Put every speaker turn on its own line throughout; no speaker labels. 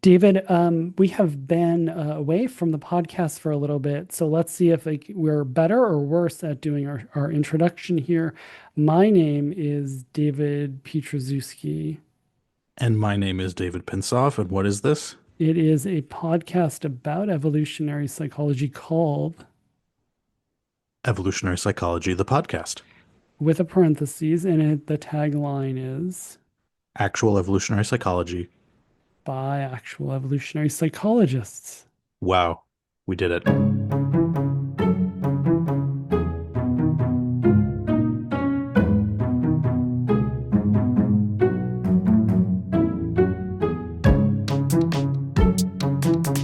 David, we have been away from the podcast for a little bit, so let's see if we're better or worse at doing our introduction here. My name is David Pietrzewski.
And my name is David Pinsoff, and what is this?
It is a podcast about evolutionary psychology called,
Evolutionary Psychology, the podcast.
with a parentheses, and the tagline is
Actual evolutionary psychology.
by actual evolutionary psychologists.
Wow, we did it.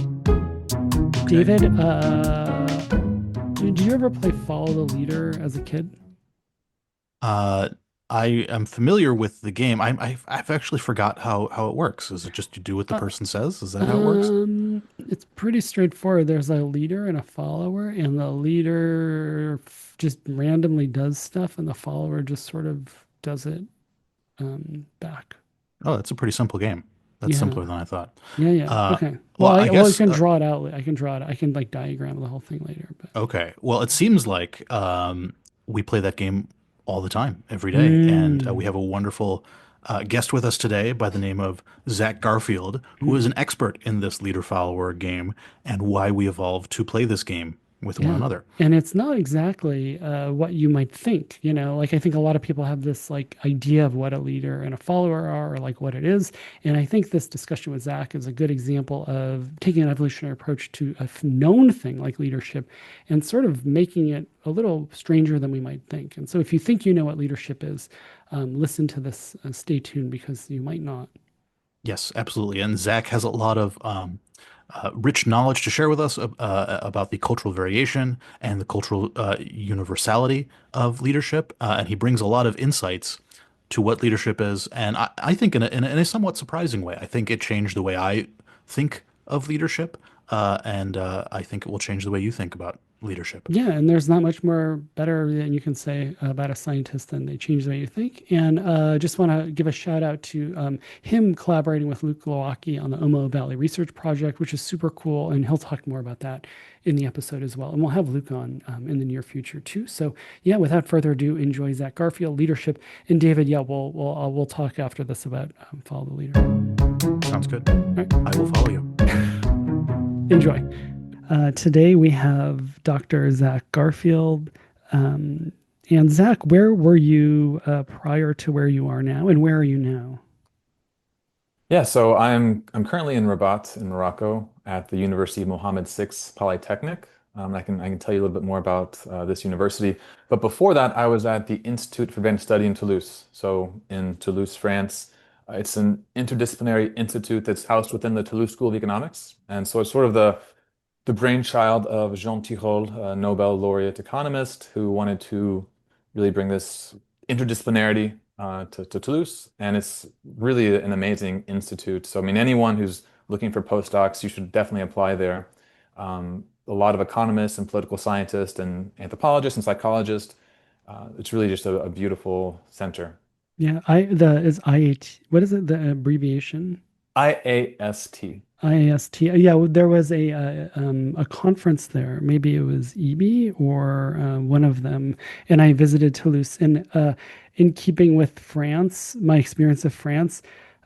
Okay.
David, did you ever play Follow the Leader as a kid?
Uh, I am familiar with the game. I've actually forgot how it works. Is it just you do what the
Uh,
person says? Is that how it works?
It's pretty straightforward. There's a leader and a follower, and the leader just randomly does stuff, and the follower just sort of does it back.
Oh, that's a pretty simple game. That's
Yeah,
simpler than I thought.
yeah.
Uh,
Okay.
well, I
I
guess
can draw it out. I can draw it. I can like diagram the whole thing later. But
okay. Well, it seems like we play that game all the time, every day, and we
mm,
have a wonderful guest with us today by the name of Zach Garfield, who is
mm.
an expert in this leader-follower game and why we evolved to play this game with one
Yeah.
another.
And it's not exactly what you might think, like I think a lot of people have this like idea of what a leader and a follower are or like what it is. And I think this discussion with Zach is a good example of taking an evolutionary approach to a known thing like leadership and sort of making it a little stranger than we might think. And so if you think you know what leadership is, listen to this, stay tuned because you might not.
Yes, absolutely. And Zach has a lot of rich knowledge to share with us about the cultural variation and the cultural universality of leadership. And he brings a lot of insights to what leadership is. And I think in a somewhat surprising way, I think it changed the way I think of leadership. And I think it will change the way you think about leadership.
Yeah, and there's not much more better than you can say about a scientist than they change the way you think. And just want to give a shout out to him collaborating with Luke Glowacki on the Omo Valley Research Project, which is super cool. And he'll talk more about that in the episode as well. And we'll have Luke on in the near future too. So yeah, without further ado, enjoy Zach Garfield leadership. And David, yeah, we'll talk after this about Follow the Leader.
Sounds good.
All right,
I will follow you.
enjoy. Today we have Dr. Zach Garfield. Um, and Zach, where were you prior to where you are now, and where are you now?
Yeah, so I'm currently in Rabat in Morocco at the University of Mohammed VI Polytechnic. I can tell you a little bit more about this university. But before that, I was at the Institute for Advanced Study in Toulouse. So in Toulouse, France, it's an interdisciplinary institute that's housed within the Toulouse School of Economics. And so it's sort of the brainchild of Jean Tirole, a Nobel laureate economist who wanted to really bring this interdisciplinarity to Toulouse. And it's really an amazing institute. So, I mean, anyone who's looking for postdocs, you should definitely apply there. A lot of economists and political scientists and anthropologists and psychologists. It's really just a beautiful center.
Yeah, I the is IAT. What is it? The abbreviation?
IAST.
IAST. Yeah, there was a conference there. Maybe it was EB or one of them, and I visited Toulouse. And in keeping with France, my experience of France,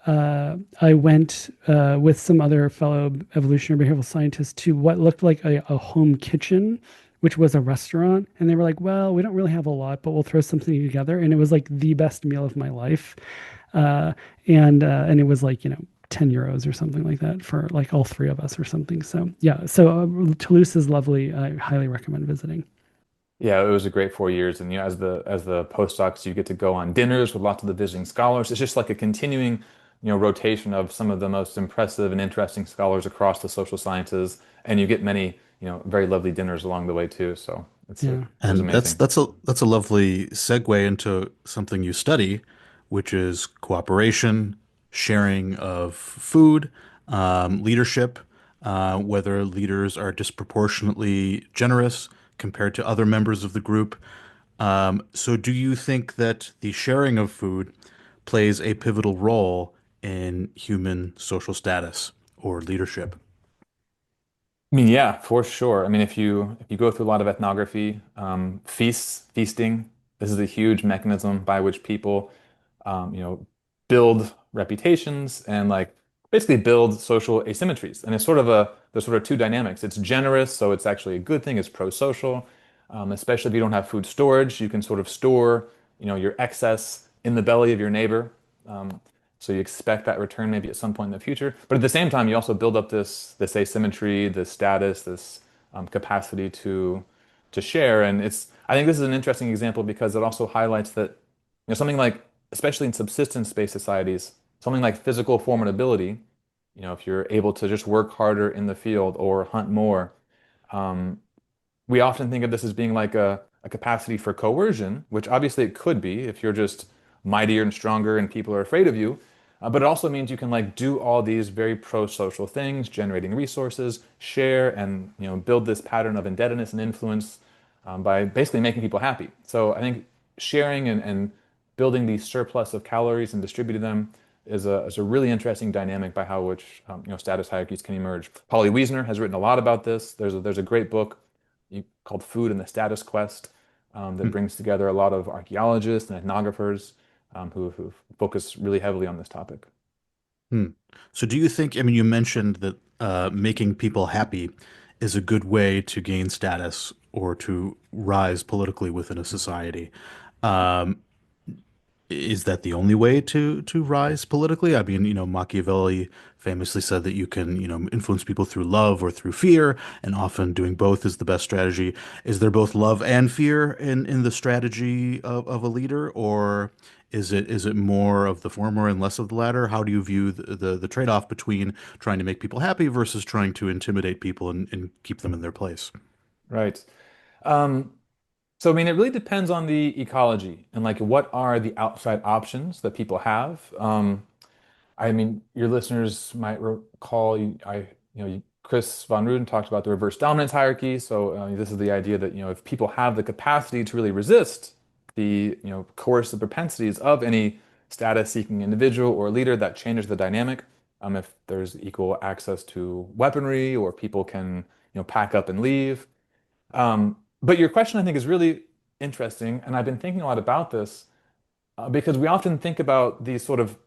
I went with some other fellow evolutionary behavioral scientists to what looked like a home kitchen, which was a restaurant. And they were like, "Well, we don't really have a lot, but we'll throw something together." And it was like the best meal of my life. Uh, and it was like 10 euros or something like that for like all three of us or something. So yeah, so Toulouse is lovely. I highly recommend visiting.
Yeah, it was a great 4 years, and as the postdocs, you get to go on dinners with lots of the visiting scholars. It's just like a continuing, rotation of some of the most impressive and interesting scholars across the social sciences, and you get many, very lovely dinners along the way too. So
Yeah.
it was
And that's
amazing.
that's a that's a lovely segue into something you study, which is cooperation, sharing of food, leadership, whether leaders are disproportionately generous compared to other members of the group. So do you think that the sharing of food plays a pivotal role in human social status? or leadership?
I mean, yeah, for sure. I mean, if you go through a lot of ethnography, feasting, this is a huge mechanism by which people, um, you know, build reputations and like basically build social asymmetries. And it's sort of there's sort of two dynamics. It's generous, so it's actually a good thing. It's pro-social, especially if you don't have food storage. You can sort of store, your excess in the belly of your neighbor. Um, so you expect that return maybe at some point in the future. But at the same time, you also build up this asymmetry, this status, this capacity to share. And I think this is an interesting example because it also highlights that something like, especially in subsistence-based societies, something like physical formidability, if you're able to just work harder in the field or hunt more, um, we often think of this as being like a capacity for coercion, which obviously it could be if you're just mightier and stronger and people are afraid of you. But it also means you can like do all these very pro-social things, generating resources, share, and build this pattern of indebtedness and influence by basically making people happy. So I think sharing and building these surplus of calories and distributing them is a really interesting dynamic by how which status hierarchies can emerge. Polly Wiesner has written a lot about this. There's a great book called Food and the Status Quest that
Hmm.
brings together a lot of archaeologists and ethnographers who focus really heavily on this topic.
Hmm. So do you think, I mean, you mentioned that making people happy is a good way to gain status or to rise politically within a society. Um, Is that the only way to rise politically? I mean, Machiavelli famously said that you can, influence people through love or through fear, and often doing both is the best strategy. Is there both love and fear in the strategy of a leader, or is it more of the former and less of the latter? How do you view the trade-off between trying to make people happy versus trying to intimidate people and keep them in their place?
Right. Um, so, I mean, it really depends on the ecology and like what are the outside options that people have. I mean, your listeners might recall Chris von Ruden talked about the reverse dominance hierarchy. So this is the idea that if people have the capacity to really resist the coercive propensities of any status-seeking individual or leader, that changes the dynamic. If there's equal access to weaponry or people can pack up and leave. But your question, I think, is really interesting, and I've been thinking a lot about this because we often think about these sort of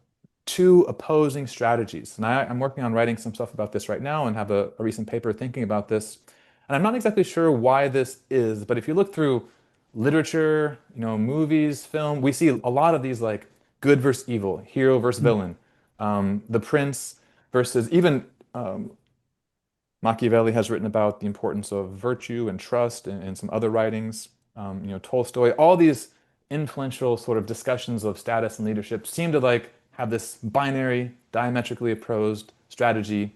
two opposing strategies. And I'm working on writing some stuff about this right now and have a recent paper thinking about this. And I'm not exactly sure why this is, but if you look through literature, movies, film, we see a lot of these like good versus evil, hero versus villain, the prince versus even Machiavelli has written about the importance of virtue and trust in some other writings. Tolstoy, all these influential sort of discussions of status and leadership seem to like have this binary, diametrically opposed strategy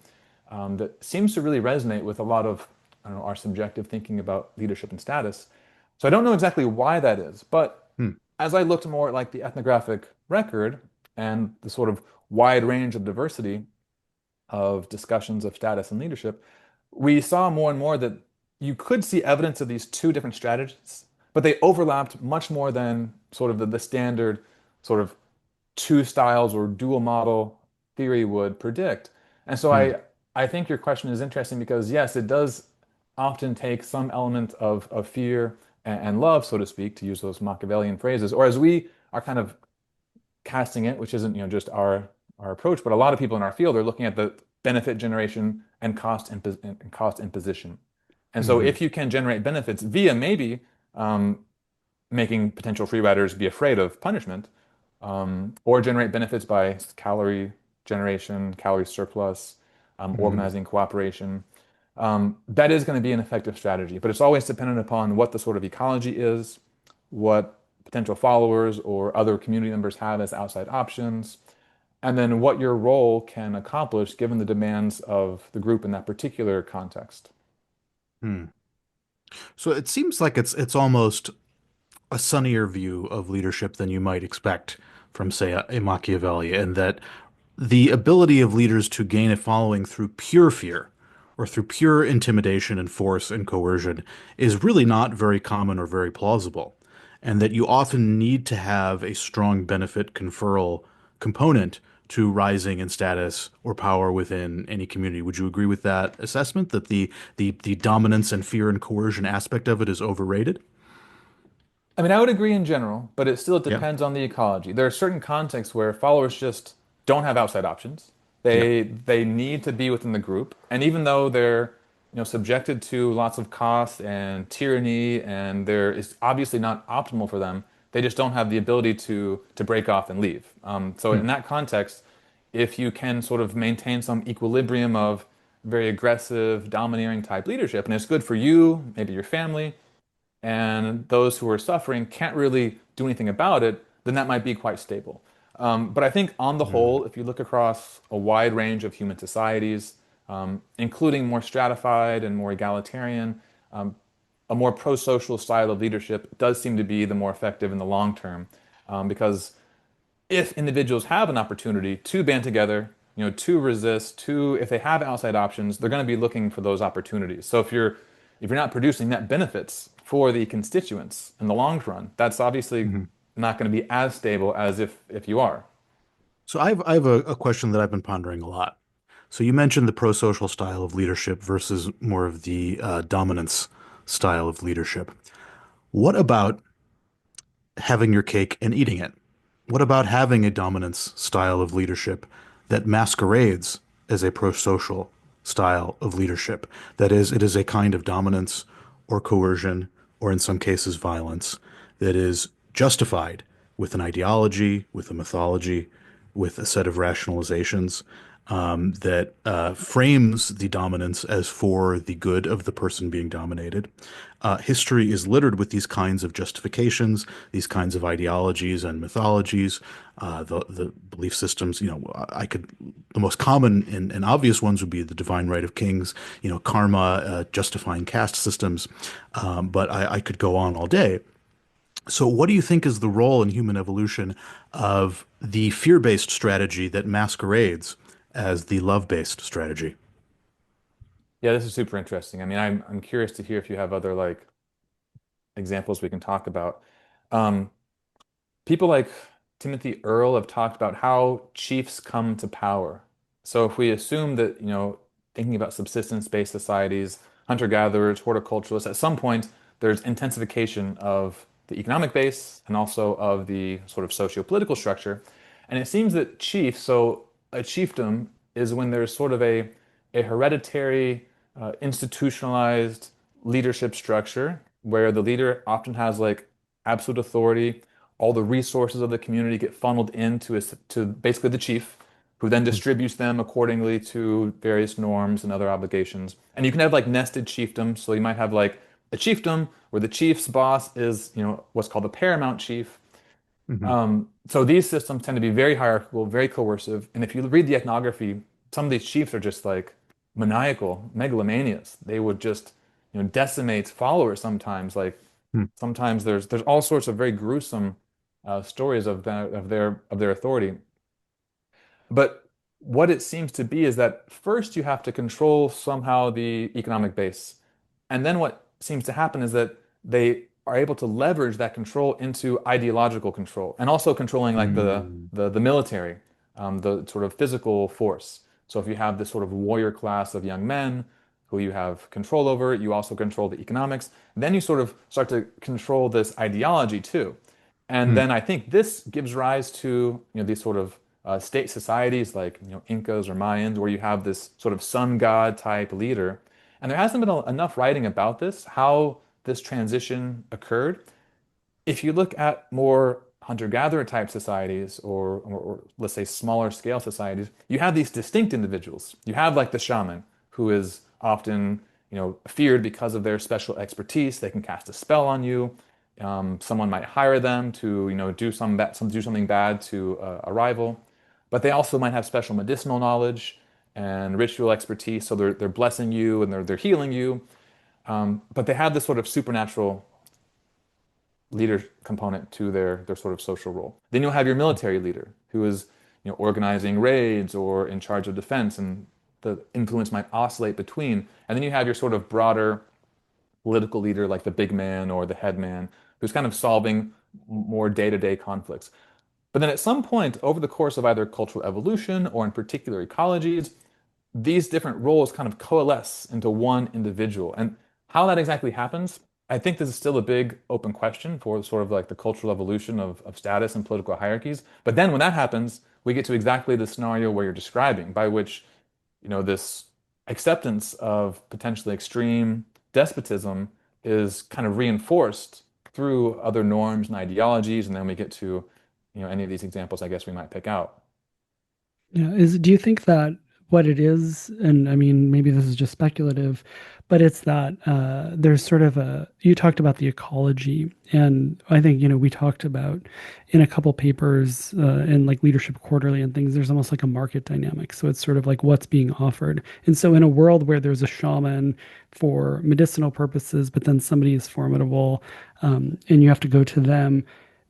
that seems to really resonate with a lot of, I don't know, our subjective thinking about leadership and status. So I don't know exactly why that is, but
Hmm.
as I looked more at like the ethnographic record and the sort of wide range of diversity of discussions of status and leadership, we saw more and more that you could see evidence of these two different strategies, but they overlapped much more than sort of the standard sort of two styles or dual model theory would predict. And so
Hmm.
I think your question is interesting because yes, it does often take some element of fear and love, so to speak, to use those Machiavellian phrases, or as we are kind of casting it, which isn't just our approach, but a lot of people in our field are looking at the benefit generation and cost imposition. And so
Hmm.
if you can generate benefits via maybe making potential free riders be afraid of punishment, or generate benefits by calorie generation, calorie surplus,
Hmm.
organizing cooperation, that is going to be an effective strategy. But it's always dependent upon what the sort of ecology is, what potential followers or other community members have as outside options, and then what your role can accomplish given the demands of the group in that particular context.
Hmm. So it seems like it's almost a sunnier view of leadership than you might expect from, say, a Machiavelli, and that the ability of leaders to gain a following through pure fear or through pure intimidation and force and coercion is really not very common or very plausible, and that you often need to have a strong benefit conferral component to rising in status or power within any community. Would you agree with that assessment that the dominance and fear and coercion aspect of it is overrated?
I mean, I would agree in general, but it still
Yeah.
depends on the ecology. There are certain contexts where followers just don't have outside options.
Yeah.
They need to be within the group, and even though they're, subjected to lots of cost and tyranny, and there is obviously not optimal for them, they just don't have the ability to break off and leave. So
Hmm.
in that context, if you can sort of maintain some equilibrium of very aggressive, domineering type leadership, and it's good for you, maybe your family and those who are suffering can't really do anything about it, then that might be quite stable. But I think on the
Hmm.
whole, if you look across a wide range of human societies, including more stratified and more egalitarian, a more pro-social style of leadership does seem to be the more effective in the long term, because if individuals have an opportunity to band together, to resist, to if they have outside options, they're going to be looking for those opportunities. So if you're not producing net benefits for the constituents in the long run, that's obviously
Hmm.
not going to be as stable as if you are.
So I have a question that I've been pondering a lot. So you mentioned the pro-social style of leadership versus more of the dominance style of leadership. What about having your cake and eating it? What about having a dominance style of leadership that masquerades as a pro-social style of leadership? That is, it is a kind of dominance or coercion, or in some cases, violence that is justified with an ideology, with a mythology, with a set of rationalizations that frames the dominance as for the good of the person being dominated. History is littered with these kinds of justifications, these kinds of ideologies and mythologies, the belief systems. The most common and obvious ones would be the divine right of kings, karma, justifying caste systems. But I could go on all day. So, what do you think is the role in human evolution of the fear-based strategy that masquerades as the love-based strategy?
Yeah, this is super interesting. I mean, I'm curious to hear if you have other like examples we can talk about. Um, People like Timothy Earle have talked about how chiefs come to power. So if we assume that, thinking about subsistence-based societies, hunter-gatherers, horticulturalists, at some point there's intensification of the economic base and also of the sort of socio-political structure. And it seems that chiefs, so a chiefdom is when there's sort of a hereditary, institutionalized leadership structure where the leader often has like absolute authority. All the resources of the community get funneled into to basically the chief, who then distributes them accordingly to various norms and other obligations. And you can have like nested chiefdoms. So you might have like a chiefdom where the chief's boss is, what's called the paramount chief.
Hmm.
So these systems tend to be very hierarchical, very coercive. And if you read the ethnography, some of these chiefs are just like maniacal, megalomanias. They would just, decimate followers sometimes. Like sometimes there's all sorts of very gruesome stories of their authority. But what it seems to be is that first you have to control somehow the economic base. And then what seems to happen is that they are able to leverage that control into ideological control and also controlling like the
Mm.
the, the military, the sort of physical force. So if you have this sort of warrior class of young men who you have control over, you also control the economics. Then you sort of start to control this ideology too. And
Mm.
then I think this gives rise to these sort of state societies like Incas or Mayans, where you have this sort of sun god type leader. And there hasn't been enough writing about this, how this transition occurred. If you look at more hunter-gatherer type societies or let's say smaller scale societies, you have these distinct individuals. You have like the shaman, who is often, feared because of their special expertise. They can cast a spell on you. Someone might hire them to, do something bad to a rival, but they also might have special medicinal knowledge and ritual expertise. So they're blessing you and they're healing you. But they have this sort of supernatural leader component to their sort of social role. Then you'll have your military leader who is, organizing raids or in charge of defense, and the influence might oscillate between. And then you have your sort of broader political leader like the big man or the head man who's kind of solving more day-to-day conflicts. But then at some point over the course of either cultural evolution or in particular ecologies, these different roles kind of coalesce into one individual. And how that exactly happens, I think this is still a big open question for sort of like the cultural evolution of status and political hierarchies. But then when that happens, we get to exactly the scenario where you're describing, by which, this acceptance of potentially extreme despotism is kind of reinforced through other norms and ideologies. And then we get to, any of these examples I guess we might pick out.
Yeah, do you think that what it is, and I mean, maybe this is just speculative, but it's that there's sort of you talked about the ecology, and I think, we talked about in a couple papers in like Leadership Quarterly and things, there's almost like a market dynamic. So it's sort of like what's being offered. And so in a world where there's a shaman for medicinal purposes, but then somebody is formidable, and you have to go to them,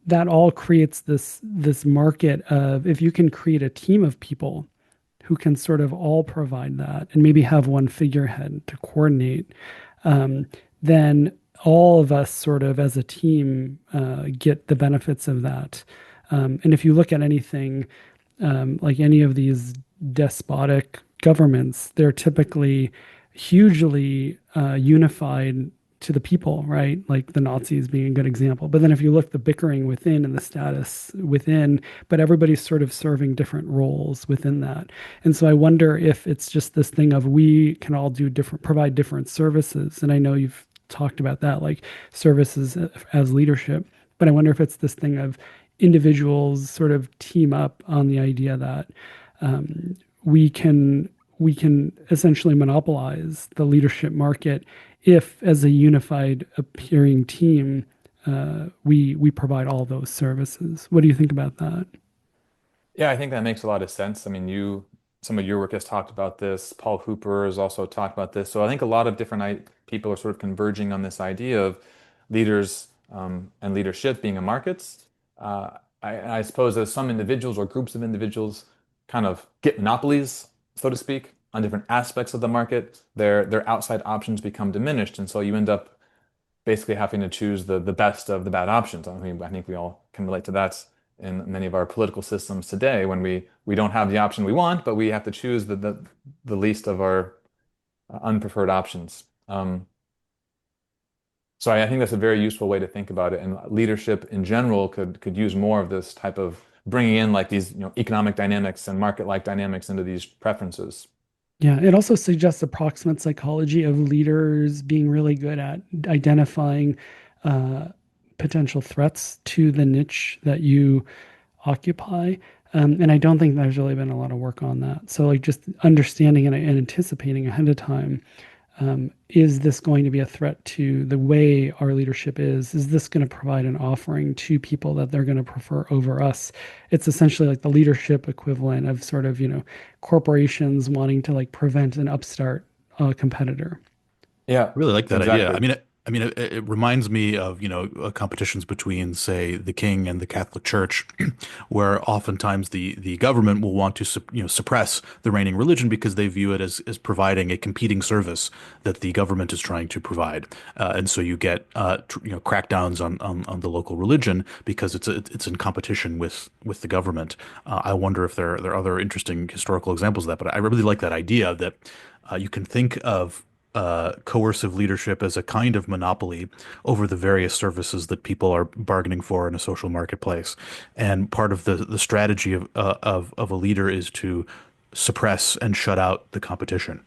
that all creates this market of, if you can create a team of people who can sort of all provide that and maybe have one figurehead to coordinate, um, then all of us sort of as a team get the benefits of that. And if you look at anything like any of these despotic governments, they're typically hugely unified to the people, right? Like the Nazis being a good example. But then if you look the bickering within and the status within, but everybody's sort of serving different roles within that. And so I wonder if it's just this thing of we can all do different, provide different services. And I know you've talked about that, like services as leadership. But I wonder if it's this thing of individuals sort of team up on the idea that um, we can we can essentially monopolize the leadership market if, as a unified appearing team, we provide all those services. What do you think about that?
Yeah, I think that makes a lot of sense. I mean, some of your work has talked about this. Paul Hooper has also talked about this. So I think a lot of different people are sort of converging on this idea of leaders and leadership being in markets. I suppose as some individuals or groups of individuals kind of get monopolies, so to speak, on different aspects of the market, their outside options become diminished, and so you end up basically having to choose the best of the bad options. I mean, I think we all can relate to that in many of our political systems today when we don't have the option we want, but we have to choose the least of our unpreferred options. So I think that's a very useful way to think about it. And leadership in general could use more of this type of bringing in like these, economic dynamics and market-like dynamics into these preferences.
Yeah, it also suggests approximate psychology of leaders being really good at identifying uh, potential threats to the niche that you occupy. And I don't think there's really been a lot of work on that. So, like, just understanding and anticipating ahead of time, is this going to be a threat to the way our leadership is? Is this going to provide an offering to people that they're going to prefer over us? It's essentially like the leadership equivalent of sort of, corporations wanting to like prevent an upstart competitor.
Yeah,
Really like that idea.
exactly.
It reminds me of, competitions between, say, the king and the Catholic Church, where oftentimes the government will want to, suppress the reigning religion because they view it as providing a competing service that the government is trying to provide. And so you get, crackdowns on the local religion because it's in competition with the government. I wonder if there are other interesting historical examples of that, but I really like that idea that you can think of coercive leadership as a kind of monopoly over the various services that people are bargaining for in a social marketplace. And part of the strategy of a leader is to suppress and shut out the competition.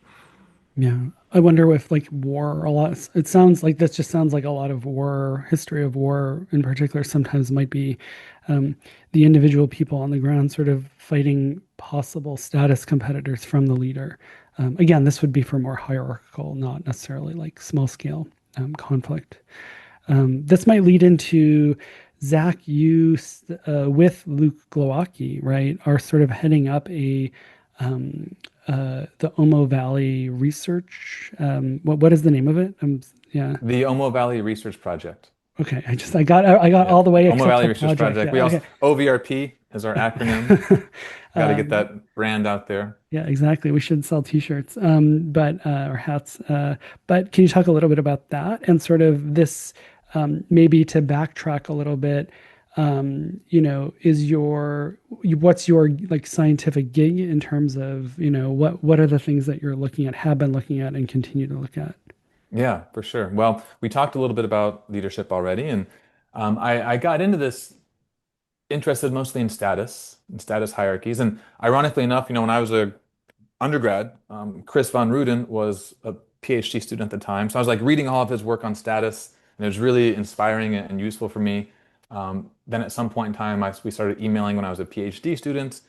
Yeah. I wonder if like war, a lot, it sounds like this just sounds like a lot of war, history of war in particular, sometimes might be um, the individual people on the ground sort of fighting possible status competitors from the leader. Again, this would be for more hierarchical, not necessarily like small scale conflict. This might lead into Zach, with Luke Glowacki, right, are sort of heading up the Omo Valley Research. What is the name of it? Yeah.
The Omo Valley Research Project.
Okay. I got
Yeah,
all the way
Omo
except
Valley
for
Research
project.
Project.
Yeah.
We also
Okay.
OVRP is our acronym. Got to get
Um,
that brand out there.
yeah, exactly. We should sell T-shirts, but or hats. But can you talk a little bit about that and sort of this, maybe to backtrack a little bit? is what's your like scientific gig in terms of, what are the things that you're looking at, have been looking at, and continue to look at?
Yeah, for sure. Well, we talked a little bit about leadership already, and I got into this interested mostly in status and status hierarchies. And ironically enough, when I was a undergrad, Chris von Ruden was a PhD student at the time. So I was like reading all of his work on status, and it was really inspiring and useful for me. Then at some point in time, we started emailing when I was a PhD student.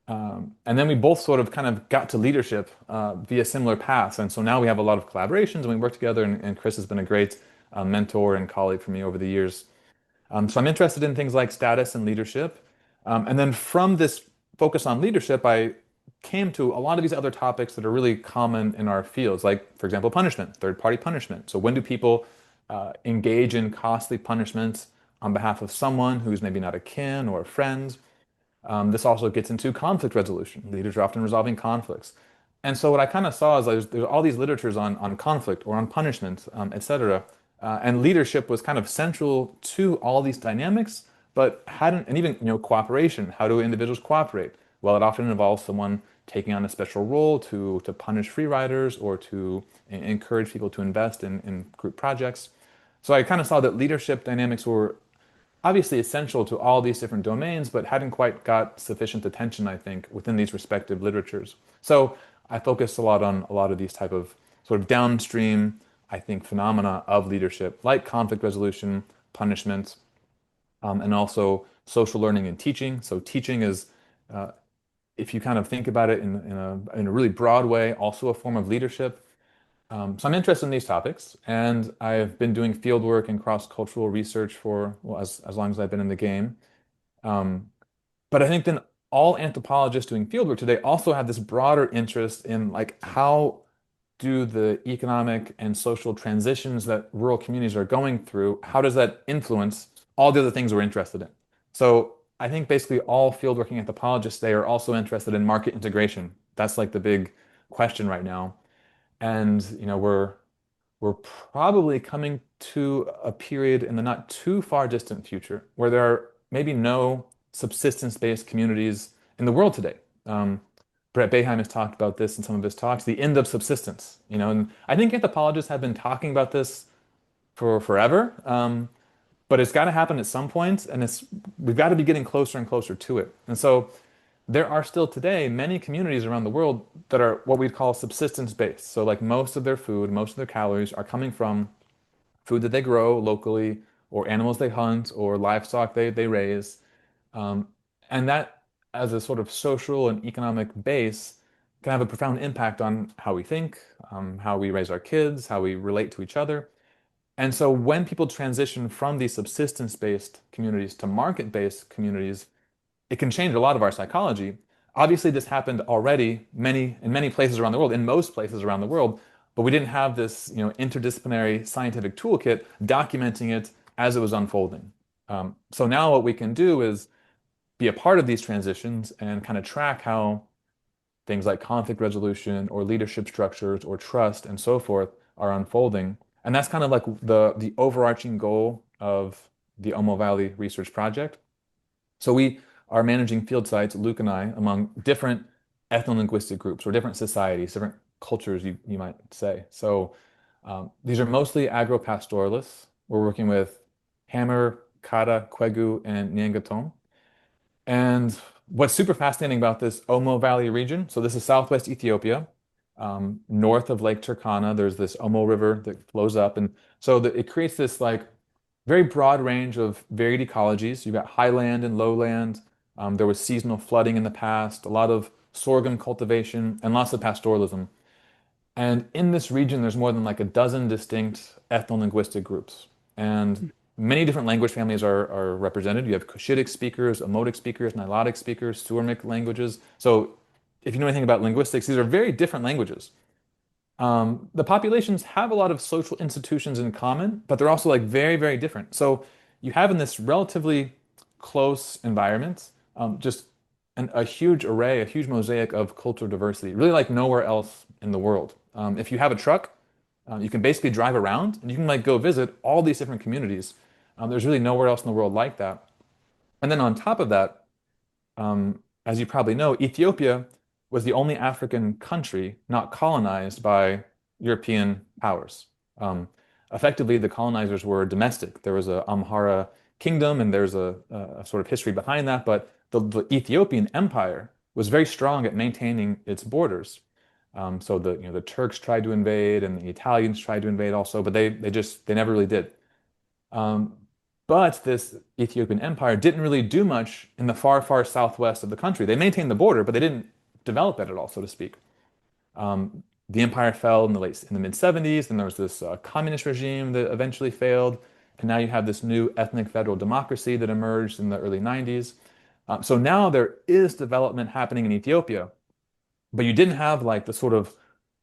And then we both sort of kind of got to leadership via similar paths. And so now we have a lot of collaborations and we work together. And Chris has been a great mentor and colleague for me over the years. So I'm interested in things like status and leadership. And then from this focus on leadership, I came to a lot of these other topics that are really common in our fields, like, for example, punishment, third-party punishment. So when do people engage in costly punishments on behalf of someone who's maybe not a kin or a friend? This also gets into conflict resolution. Leaders are often resolving conflicts. And so what I kind of saw is there's all these literatures on conflict or on punishment, etc. And leadership was kind of central to all these dynamics, but hadn't, and even, cooperation. How do individuals cooperate? Well, it often involves someone taking on a special role to punish free riders or to encourage people to invest in group projects. So I kind of saw that leadership dynamics were obviously essential to all these different domains, but hadn't quite got sufficient attention, I think, within these respective literatures. So I focused a lot on a lot of these type of sort of downstream, I think, phenomena of leadership, like conflict resolution, punishment, and also social learning and teaching. So teaching is, if you kind of think about it in a really broad way, also a form of leadership. So I'm interested in these topics, and I've been doing field work and cross-cultural research for, well, as long as I've been in the game. Um, but I think then all anthropologists doing field work today also have this broader interest in like how do the economic and social transitions that rural communities are going through, how does that influence all the other things we're interested in? So I think basically all fieldworking anthropologists today are also interested in market integration. That's like the big question right now. And we're probably coming to a period in the not too far distant future where there are maybe no subsistence-based communities in the world today. Brett Beheim has talked about this in some of his talks, the end of subsistence, and I think anthropologists have been talking about this for forever, but it's got to happen at some point, and we've got to be getting closer and closer to it. And so there are still today many communities around the world that are what we'd call subsistence based. So like most of their food, most of their calories are coming from food that they grow locally or animals they hunt or livestock they raise. Um, and that as a sort of social and economic base can have a profound impact on how we think, how we raise our kids, how we relate to each other. And so when people transition from these subsistence-based communities to market-based communities, it can change a lot of our psychology. Obviously, this happened already in many places around the world, in most places around the world, but we didn't have this, interdisciplinary scientific toolkit documenting it as it was unfolding. So now what we can do is be a part of these transitions and kind of track how things like conflict resolution or leadership structures or trust and so forth are unfolding. And that's kind of like the overarching goal of the Omo Valley Research Project. So we are managing field sites, Luke and I, among different ethno-linguistic groups or different societies, different cultures, you might say. So these are mostly agro-pastoralists. We're working with Hammer, Kara, Kwegu, and Nyangatom. And what's super fascinating about this Omo Valley region, so this is southwest Ethiopia, north of Lake Turkana, there's this Omo River that flows up. And so it creates this like very broad range of varied ecologies. You've got highland and lowland. There was seasonal flooding in the past, a lot of sorghum cultivation, and lots of pastoralism. And in this region, there's more than like a dozen distinct ethno-linguistic groups. And many different language families are represented. You have Cushitic speakers, Omotic speakers, Nilotic speakers, Suamic languages. So if you know anything about linguistics, these are very different languages. The populations have a lot of social institutions in common, but they're also like very, very different. So you have in this relatively close environment, just a huge array, a huge mosaic of cultural diversity, really like nowhere else in the world. If you have a truck, you can basically drive around and you can like go visit all these different communities. There's really nowhere else in the world like that. And then on top of that, as you probably know, Ethiopia was the only African country not colonized by European powers. Um, Effectively, the colonizers were domestic. There was a Amhara kingdom, and there's a sort of history behind that. But the Ethiopian Empire was very strong at maintaining its borders. So the Turks tried to invade, and the Italians tried to invade also, but they never really did. Um, but this Ethiopian empire didn't really do much in the far, far southwest of the country. They maintained the border, but they didn't develop it at all, so to speak. The empire fell in the mid 70s. Then there was this communist regime that eventually failed, and now you have this new ethnic federal democracy that emerged in the early 90s. So now there is development happening in Ethiopia, but you didn't have like the sort of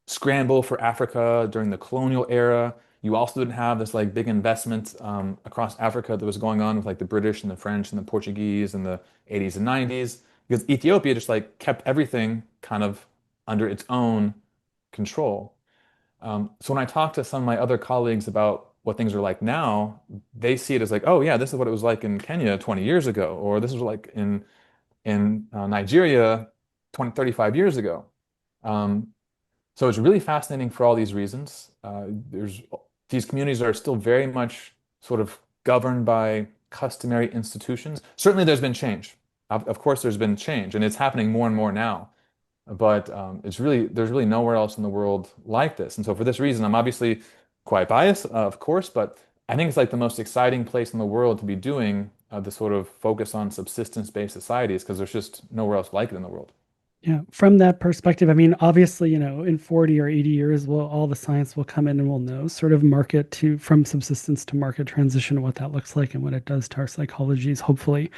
scramble for Africa during the colonial era. You also didn't have this like big investment across Africa that was going on with like the British and the French and the Portuguese in the 80s and 90s, because Ethiopia just like kept everything kind of under its own control. So when I talk to some of my other colleagues about what things are like now, they see it as like, oh yeah, this is what it was like in Kenya 20 years ago, or this is like in Nigeria 20, 35 years ago. Um, so it's really fascinating for all these reasons. There's these communities are still very much sort of governed by customary institutions. Certainly, there's been change. Of course, there's been change, and it's happening more and more now. But it's really there's really nowhere else in the world like this. And so for this reason, I'm obviously quite biased, of course, but I think it's like the most exciting place in the world to be doing the sort of focus on subsistence-based societies because there's just nowhere else like it in the world.
Yeah, from that perspective, I mean, obviously, in 40 or 80 years, all the science will come in and we'll know sort of market to from subsistence to market transition, what that looks like and what it does to our psychologies. Hopefully,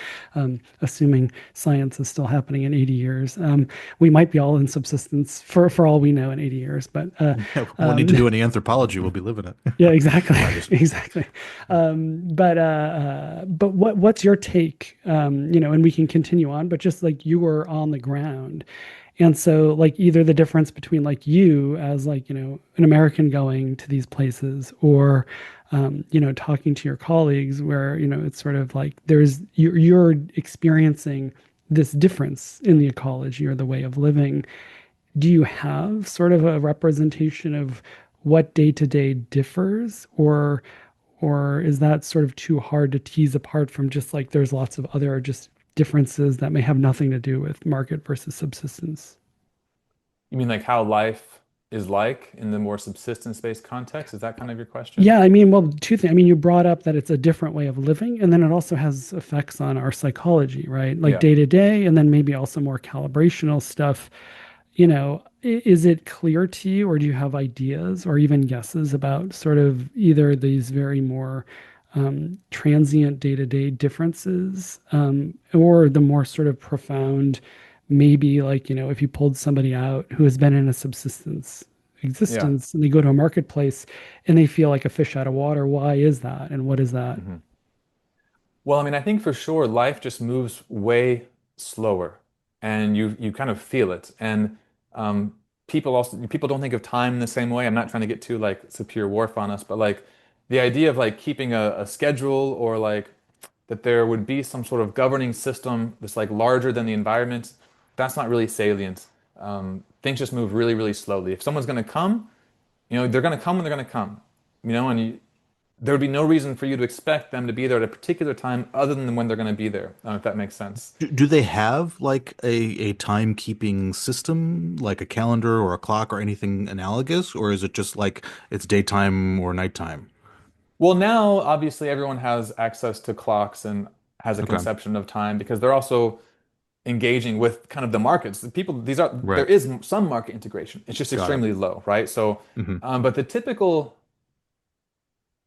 assuming science is still happening in 80 years, we might be all in subsistence for all we know in 80 years. But
Yeah, we won't need to do any anthropology. We'll be living it.
yeah, exactly,
No, I just
exactly. But what's your take? And we can continue on, but just like you were on the ground, and so like either the difference between like you as like an American going to these places, or talking to your colleagues, where it's sort of like you're experiencing this difference in the ecology or the way of living. Do you have sort of a representation of what day to day differs, or is that sort of too hard to tease apart from just like there's lots of other just differences that may have nothing to do with market versus subsistence?
You mean like how life is like in the more subsistence-based context? Is that kind of your question?
Yeah, I mean, well, two things. I mean, you brought up that it's a different way of living, and then it also has effects on our psychology, right? Like
Yeah.
day to day, and then maybe also more calibrational stuff. Is it clear to you, or do you have ideas or even guesses about sort of either these very more transient day to day differences, or the more sort of profound, maybe like, if you pulled somebody out who has been in a subsistence
Yeah.
existence and they go to a marketplace and they feel like a fish out of water? Why is that? And what is that?
Mhm. Well, I mean, I think for sure life just moves way slower, and you kind of feel it. And um, people don't think of time in the same way. I'm not trying to get too like it's a pure wharf on us, but like the idea of like keeping a schedule or like that there would be some sort of governing system that's like larger than the environment, that's not really salient. Things just move really, really slowly. If someone's going to come, they're going to come when they're going to come, and there would be no reason for you to expect them to be there at a particular time other than when they're going to be there, if that makes sense.
do they have like a timekeeping system, like a calendar or a clock or anything analogous, or is it just like it's daytime or nighttime?
Well, now obviously everyone has access to clocks and has a
Okay,
conception of time because they're also engaging with kind of the markets. There
right,
is some market integration. It's just
got it.
extremely low, right? So,
Hmm.
but the typical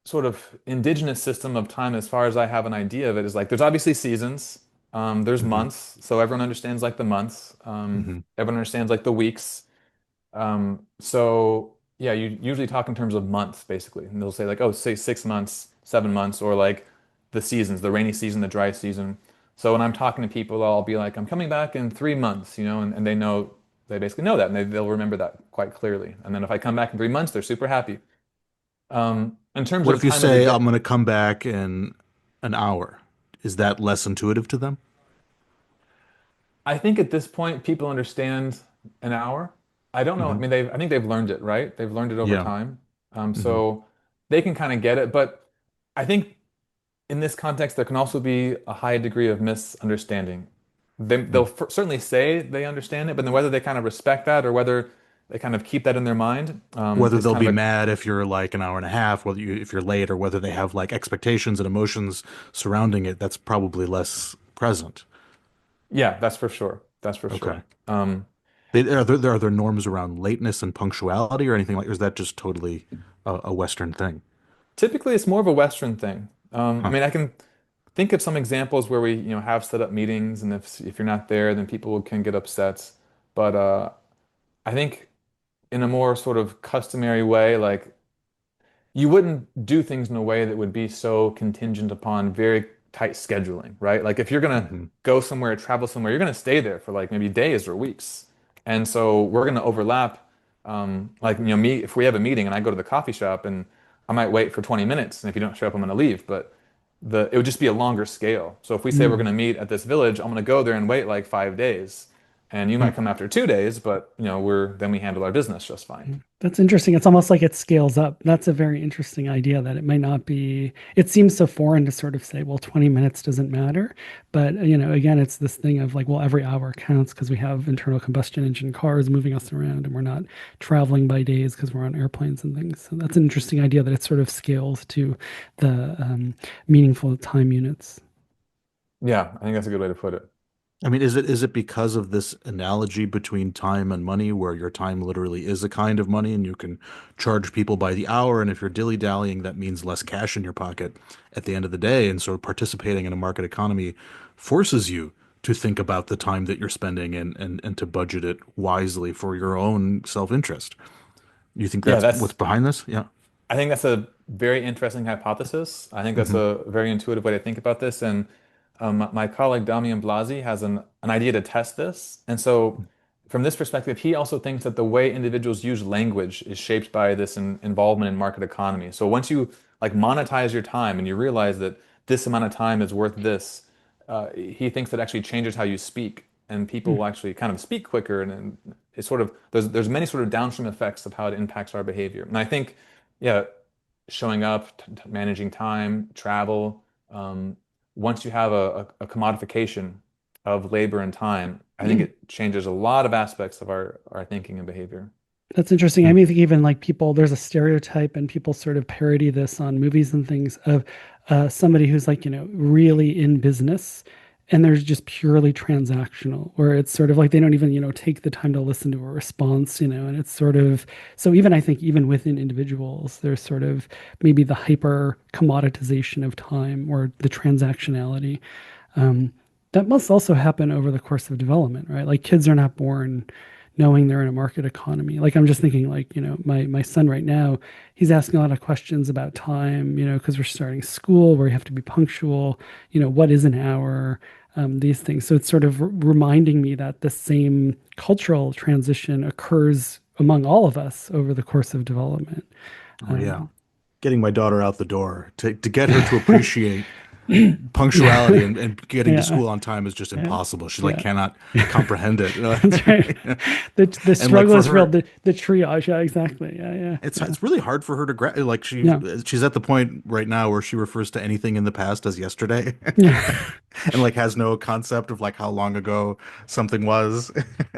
sort of indigenous system of time, as far as I have an idea of it, is like there's obviously seasons, there's
Hmm.
months, so everyone understands like the months,
Hmm.
everyone understands like the weeks. So yeah, you usually talk in terms of months basically, and they'll say like, oh, say 6 months, 7 months, or like the seasons, the rainy season, the dry season. So when I'm talking to people, I'll be like, I'm coming back in 3 months, and they basically know that, and they'll remember that quite clearly. And then if I come back in 3 months, they're super happy. In terms
What
of
if you
time of the
say
day,
I'm going to come back in an hour? Is that less intuitive to them?
I think at this point people understand an hour. I don't know. I
Hmm.
mean, I think they've learned it, right? They've learned it over
Yeah.
time.
Hmm.
So they can kind of get it. But I think in this context, there can also be a high degree of misunderstanding. They'll certainly say they understand it, but then whether they kind of respect that or whether they kind of keep that in their mind
Whether
is
they'll
kind
be
of a,
mad if you're like an hour and a half, whether you if you're late, or whether they have like expectations and emotions surrounding it, that's probably less present.
yeah, that's for sure. That's for
Okay.
sure.
Are there norms around lateness and punctuality or anything like, or is that just totally a Western thing?
Typically, it's more of a Western thing. I
Huh.
mean, I can think of some examples where we, have set up meetings, and if you're not there, then people can get upset. But I think in a more sort of customary way, like you wouldn't do things in a way that would be so contingent upon very tight scheduling, right? Like if you're gonna
Hmm.
go somewhere, travel somewhere, you're gonna stay there for like maybe days or weeks. And so we're gonna overlap. Like me, if we have a meeting and I go to the coffee shop and I might wait for 20 minutes, and if you don't show up, I'm gonna leave. But it would just be a longer scale. So if we say we're
Mm.
gonna meet at this village, I'm gonna go there and wait like 5 days. And you might come after 2 days, but we handle our business just fine.
That's interesting. It's almost like it scales up. That's a very interesting idea that it might not be, it seems so foreign to sort of say, well, 20 minutes doesn't matter. But, again, it's this thing of like, well, every hour counts because we have internal combustion engine cars moving us around and we're not traveling by days because we're on airplanes and things. So that's an interesting idea that it sort of scales to the meaningful time units.
Yeah, I think that's a good way to put it.
I mean, is it because of this analogy between time and money, where your time literally is a kind of money and you can charge people by the hour, and if you're dilly-dallying, that means less cash in your pocket at the end of the day, and so participating in a market economy forces you to think about the time that you're spending and to budget it wisely for your own self-interest. You think
Yeah,
that's what's behind this? Yeah.
I think that's a very interesting hypothesis. I think that's
Hmm.
a very intuitive way to think about this. And my colleague Damian Blasi has an idea to test this. And so, from this perspective, he also thinks that the way individuals use language is shaped by this involvement in market economy. So once you like monetize your time and you realize that this amount of time is worth this, he thinks that actually changes how you speak, and people will actually kind of speak quicker. And it's sort of there's many sort of downstream effects of how it impacts our behavior. And I think yeah, showing up, managing time, travel. Once you have a commodification of labor and time, I think it changes a lot of aspects of our thinking and behavior.
That's interesting. I mean, I think even like people, there's a stereotype, and people sort of parody this on movies and things of somebody who's like, really in business, and there's just purely transactional, where it's sort of like they don't even, take the time to listen to a response, and it's sort of, so even I think even within individuals, there's sort of maybe the hyper commoditization of time or the transactionality. Um, that must also happen over the course of development, right? Like kids are not born knowing they're in a market economy. Like I'm just thinking like, my son right now, he's asking a lot of questions about time, because we're starting school where you have to be punctual, what is an hour, these things. So it's sort of reminding me that the same cultural transition occurs among all of us over the course of development.
Oh yeah.
Um,
Getting my daughter out the door to get her to appreciate
yeah,
punctuality and getting to
yeah,
school on time is just
yeah,
impossible. She like
yeah.
cannot comprehend it.
That's right. The
And like
struggle
for
is real.
her,
The triage. Yeah, exactly. Yeah, yeah, yeah.
it's really hard for her to like
Yeah.
she's at the point right now where she refers to anything in the past as yesterday
Yeah.
and like has no concept of like how long ago something was.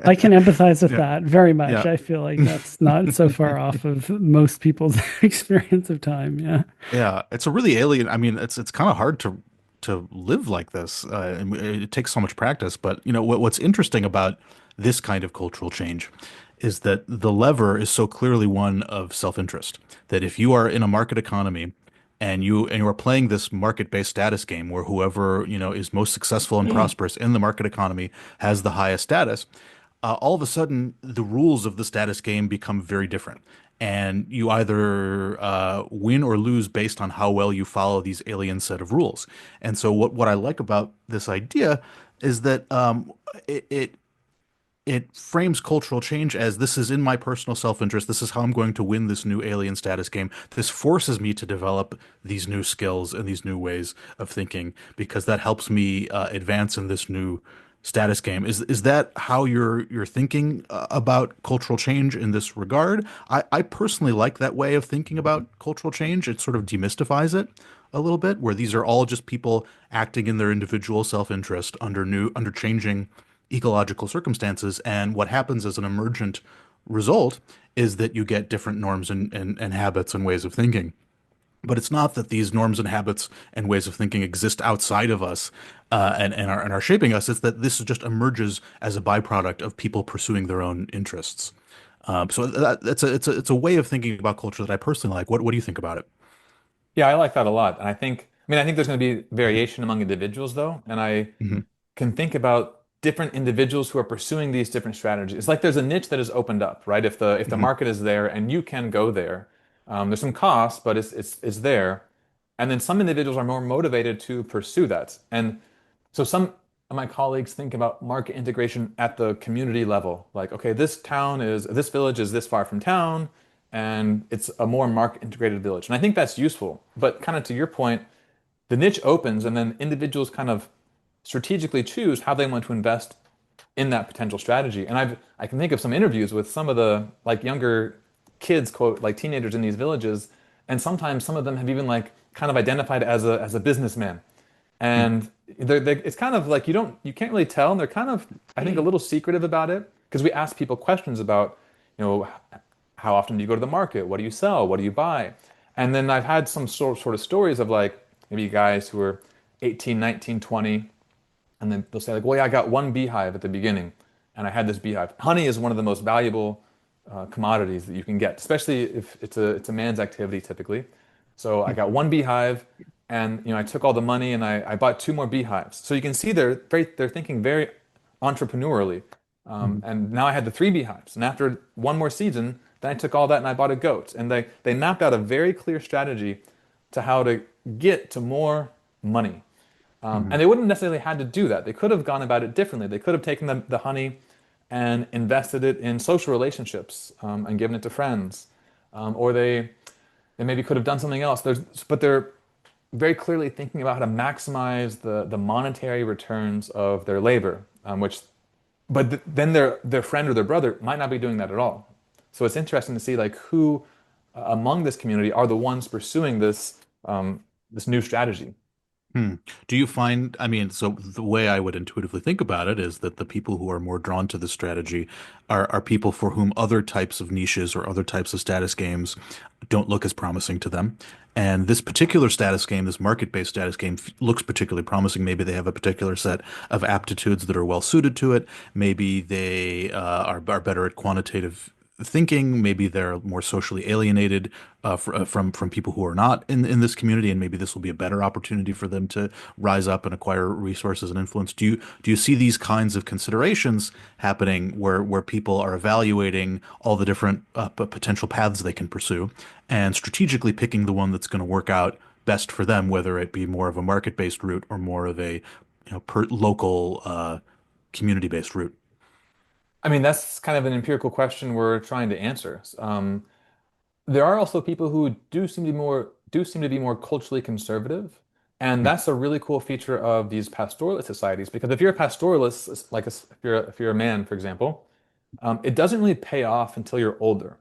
I can empathize with
Yeah.
that very much.
Yeah.
I feel like that's not so far off of most people's experience of time. Yeah.
Yeah, it's a really alien. I mean, it's kind of hard to live like this. And it takes so much practice. But what's interesting about this kind of cultural change is that the lever is so clearly one of self-interest. That if you are in a market economy and you are playing this market-based status game where whoever is most successful and prosperous in the market economy has the highest status, all of a sudden the rules of the status game become very different. And you either win or lose based on how well you follow these alien set of rules. And so what I like about this idea is that it it frames cultural change as this is in my personal self-interest. This is how I'm going to win this new alien status game. This forces me to develop these new skills and these new ways of thinking because that helps me advance in this new status game. Is that how you're thinking about cultural change in this regard? I personally like that way of thinking about cultural change. It sort of demystifies it a little bit, where these are all just people acting in their individual self-interest under changing ecological circumstances. And what happens as an emergent result is that you get different norms and habits and ways of thinking. But it's not that these norms and habits and ways of thinking exist outside of us and are shaping us. It's that this just emerges as a byproduct of people pursuing their own interests. So it's a way of thinking about culture that I personally like. What do you think about it?
Yeah, I like that a lot. And I think there's going to be variation among individuals though. And I
Hmm.
can think about different individuals who are pursuing these different strategies. It's like there's a niche that is opened up, right? If the
Hmm.
market is there and you can go there, there's some costs, but it's there. And then some individuals are more motivated to pursue that. And so some of my colleagues think about market integration at the community level. Like, okay, this village is this far from town, and it's a more market integrated village. And I think that's useful. But kind of to your point, the niche opens and then individuals kind of strategically choose how they want to invest in that potential strategy. And I can think of some interviews with some of the like younger kids, quote, like teenagers in these villages, and sometimes some of them have even like kind of identified as a businessman. And it's kind of like you can't really tell, and they're kind of I think a little secretive about it because we ask people questions about, how often do you go to the market? What do you sell? What do you buy? And then I've had some sort of stories of like maybe guys who are 18, 19, 20, and then they'll say like, well, yeah, I got one beehive at the beginning, and I had this beehive. Honey is one of the most valuable commodities that you can get, especially if it's a man's activity typically. So I got one beehive, and I took all the money and I bought two more beehives. So you can see they're thinking very entrepreneurially.
Hmm.
And now I had the three beehives, and after one more season, then I took all that and I bought a goat. And they mapped out a very clear strategy to how to get to more money.
Hmm.
And they wouldn't necessarily had to do that. They could have gone about it differently. They could have taken the honey and invested it in social relationships and given it to friends, or they maybe could have done something else. But they're very clearly thinking about how to maximize the monetary returns of their labor, then their friend or their brother might not be doing that at all. So it's interesting to see like who among this community are the ones pursuing this new strategy.
Hmm. Do you find, I mean, so the way I would intuitively think about it is that the people who are more drawn to this strategy are people for whom other types of niches or other types of status games don't look as promising to them. And this particular status game, this market-based status game, looks particularly promising. Maybe they have a particular set of aptitudes that are well suited to it. Maybe they are better at quantitative thinking. Maybe they're more socially alienated from people who are not in this community, and maybe this will be a better opportunity for them to rise up and acquire resources and influence. Do you see these kinds of considerations happening where people are evaluating all the different potential paths they can pursue and strategically picking the one that's going to work out best for them, whether it be more of a market-based route or more of a local community-based route?
I mean, that's kind of an empirical question we're trying to answer. There are also people who do seem to be more culturally conservative, and that's a really cool feature of these pastoralist societies. Because if you're a pastoralist, like if you're a man, for example, it doesn't really pay off until you're older.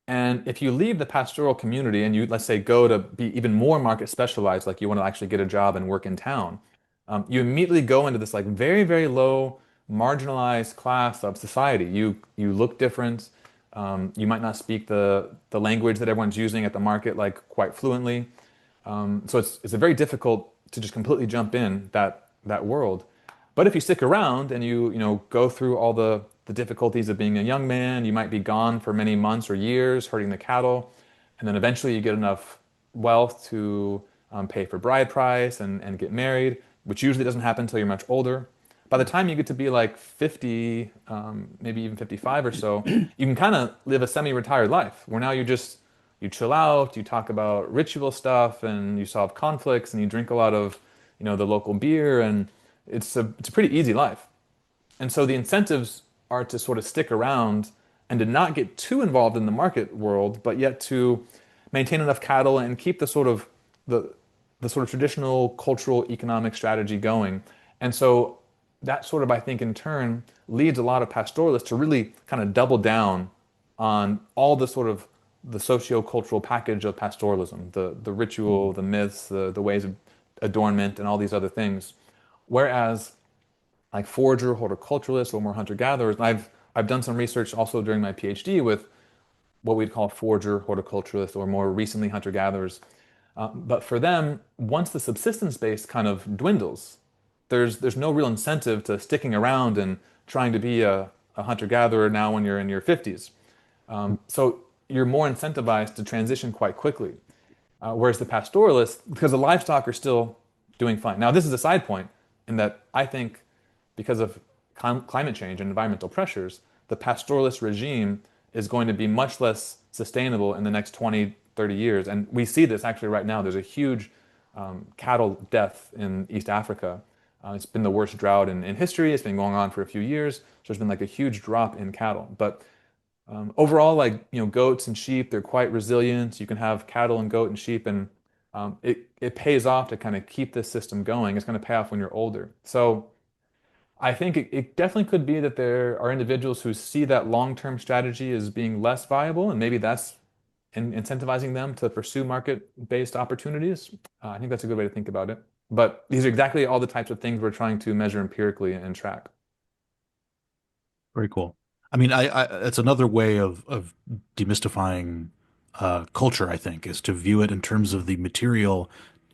And if you leave the pastoral community and you, let's say, go to be even more market specialized, like you want to actually get a job and work in town, you immediately go into this like very, very low marginalized class of society. You look different. You might not speak the language that everyone's using at the market like quite fluently. So it's a very difficult to just completely jump in that world. But if you stick around and you go through all the difficulties of being a young man, you might be gone for many months or years herding the cattle, and then eventually you get enough wealth to pay for bride price and get married, which usually doesn't happen until you're much older. By the time you get to be like 50, maybe even 55 or so, you can kind of live a semi-retired life where now you chill out, you talk about ritual stuff, and you solve conflicts, and you drink a lot of, the local beer, and it's a pretty easy life. And so the incentives are to sort of stick around and to not get too involved in the market world, but yet to maintain enough cattle and keep the the sort of traditional cultural economic strategy going. And so that sort of, I think, in turn leads a lot of pastoralists to really kind of double down on all the sort of the socio-cultural package of pastoralism, the ritual, the myths, the ways of adornment, and all these other things. Whereas like forager, horticulturalists, or more hunter-gatherers, and I've done some research also during my PhD with what we'd call forager, horticulturalists, or more recently hunter-gatherers. But for them, once the subsistence base kind of dwindles, there's no real incentive to sticking around and trying to be a hunter-gatherer now when you're in your 50s. So you're more incentivized to transition quite quickly. Whereas the pastoralists, because the livestock are still doing fine. Now, this is a side point in that I think because of climate change and environmental pressures, the pastoralist regime is going to be much less sustainable in the next 20, 30 years. And we see this actually right now. There's a huge cattle death in East Africa. It's been the worst drought in history. It's been going on for a few years. So there's been like a huge drop in cattle. But overall, like, goats and sheep, they're quite resilient. You can have cattle and goat and sheep, and it pays off to kind of keep this system going. It's going to pay off when you're older. So I think it definitely could be that there are individuals who see that long-term strategy as being less viable, and maybe that's incentivizing them to pursue market-based opportunities. I think that's a good way to think about it. But these are exactly all the types of things we're trying to measure empirically and track.
Very cool. I mean, it's another way of demystifying culture, I think, is to view it in terms of the material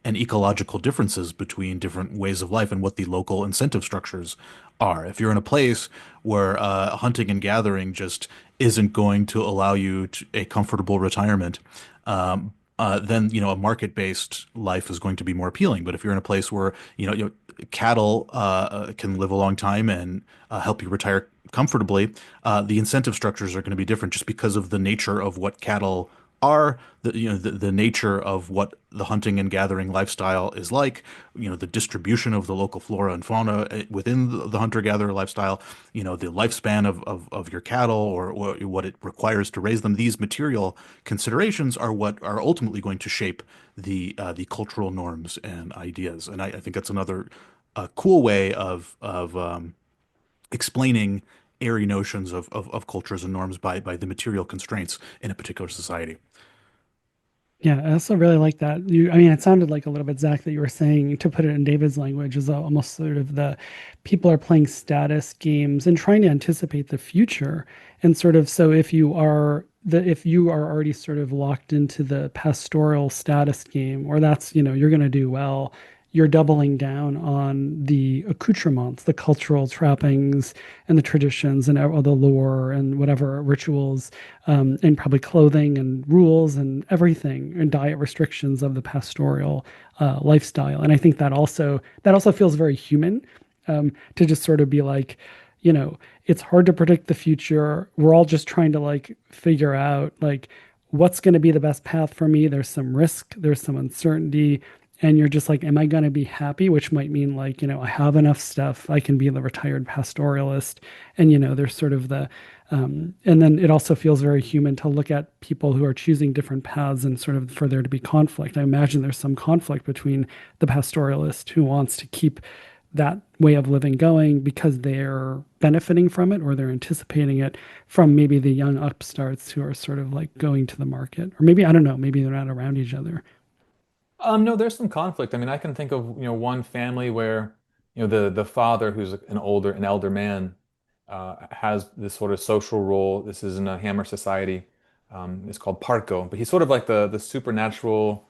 and ecological differences between different ways of life and what the local incentive structures are. If you're in a place where hunting and gathering just isn't going to allow you a comfortable retirement, then a market-based life is going to be more appealing. But if you're in a place where cattle can live a long time and help you retire comfortably, the incentive structures are going to be different just because of the nature of what cattle are, the nature of what the hunting and gathering lifestyle is like, the distribution of the local flora and fauna within the hunter-gatherer lifestyle, the lifespan of your cattle, or what it requires to raise them. These material considerations are what are ultimately going to shape the cultural norms and ideas. And I think that's another cool way of explaining airy notions of cultures and norms by the material constraints in a particular society.
Yeah, I also really like that. I mean, it sounded like a little bit, Zach, that you were saying, to put it in David's language, is almost sort of the people are playing status games and trying to anticipate the future. And sort of, so if you are already sort of locked into the pastoral status game, or that's, you're going to do well, you're doubling down on the accoutrements, the cultural trappings and the traditions and all the lore and whatever rituals, and probably clothing and rules and everything and diet restrictions of the pastoral lifestyle. And I think that also feels very human, to just sort of be like, it's hard to predict the future. We're all just trying to like figure out like what's going to be the best path for me. There's some risk, there's some uncertainty, and you're just like, am I going to be happy? Which might mean like, I have enough stuff. I can be the retired pastoralist. And, there's sort of and then it also feels very human to look at people who are choosing different paths and sort of for there to be conflict. I imagine there's some conflict between the pastoralist who wants to keep that way of living going because they're benefiting from it or they're anticipating it, from maybe the young upstarts who are sort of like going to the market. Or maybe, I don't know, maybe they're not around each other.
No, there's some conflict. I mean, I can think of, one family where, the father, who's an elder man, has this sort of social role. This is in a Hammer society. It's called Parko, but he's sort of like the supernatural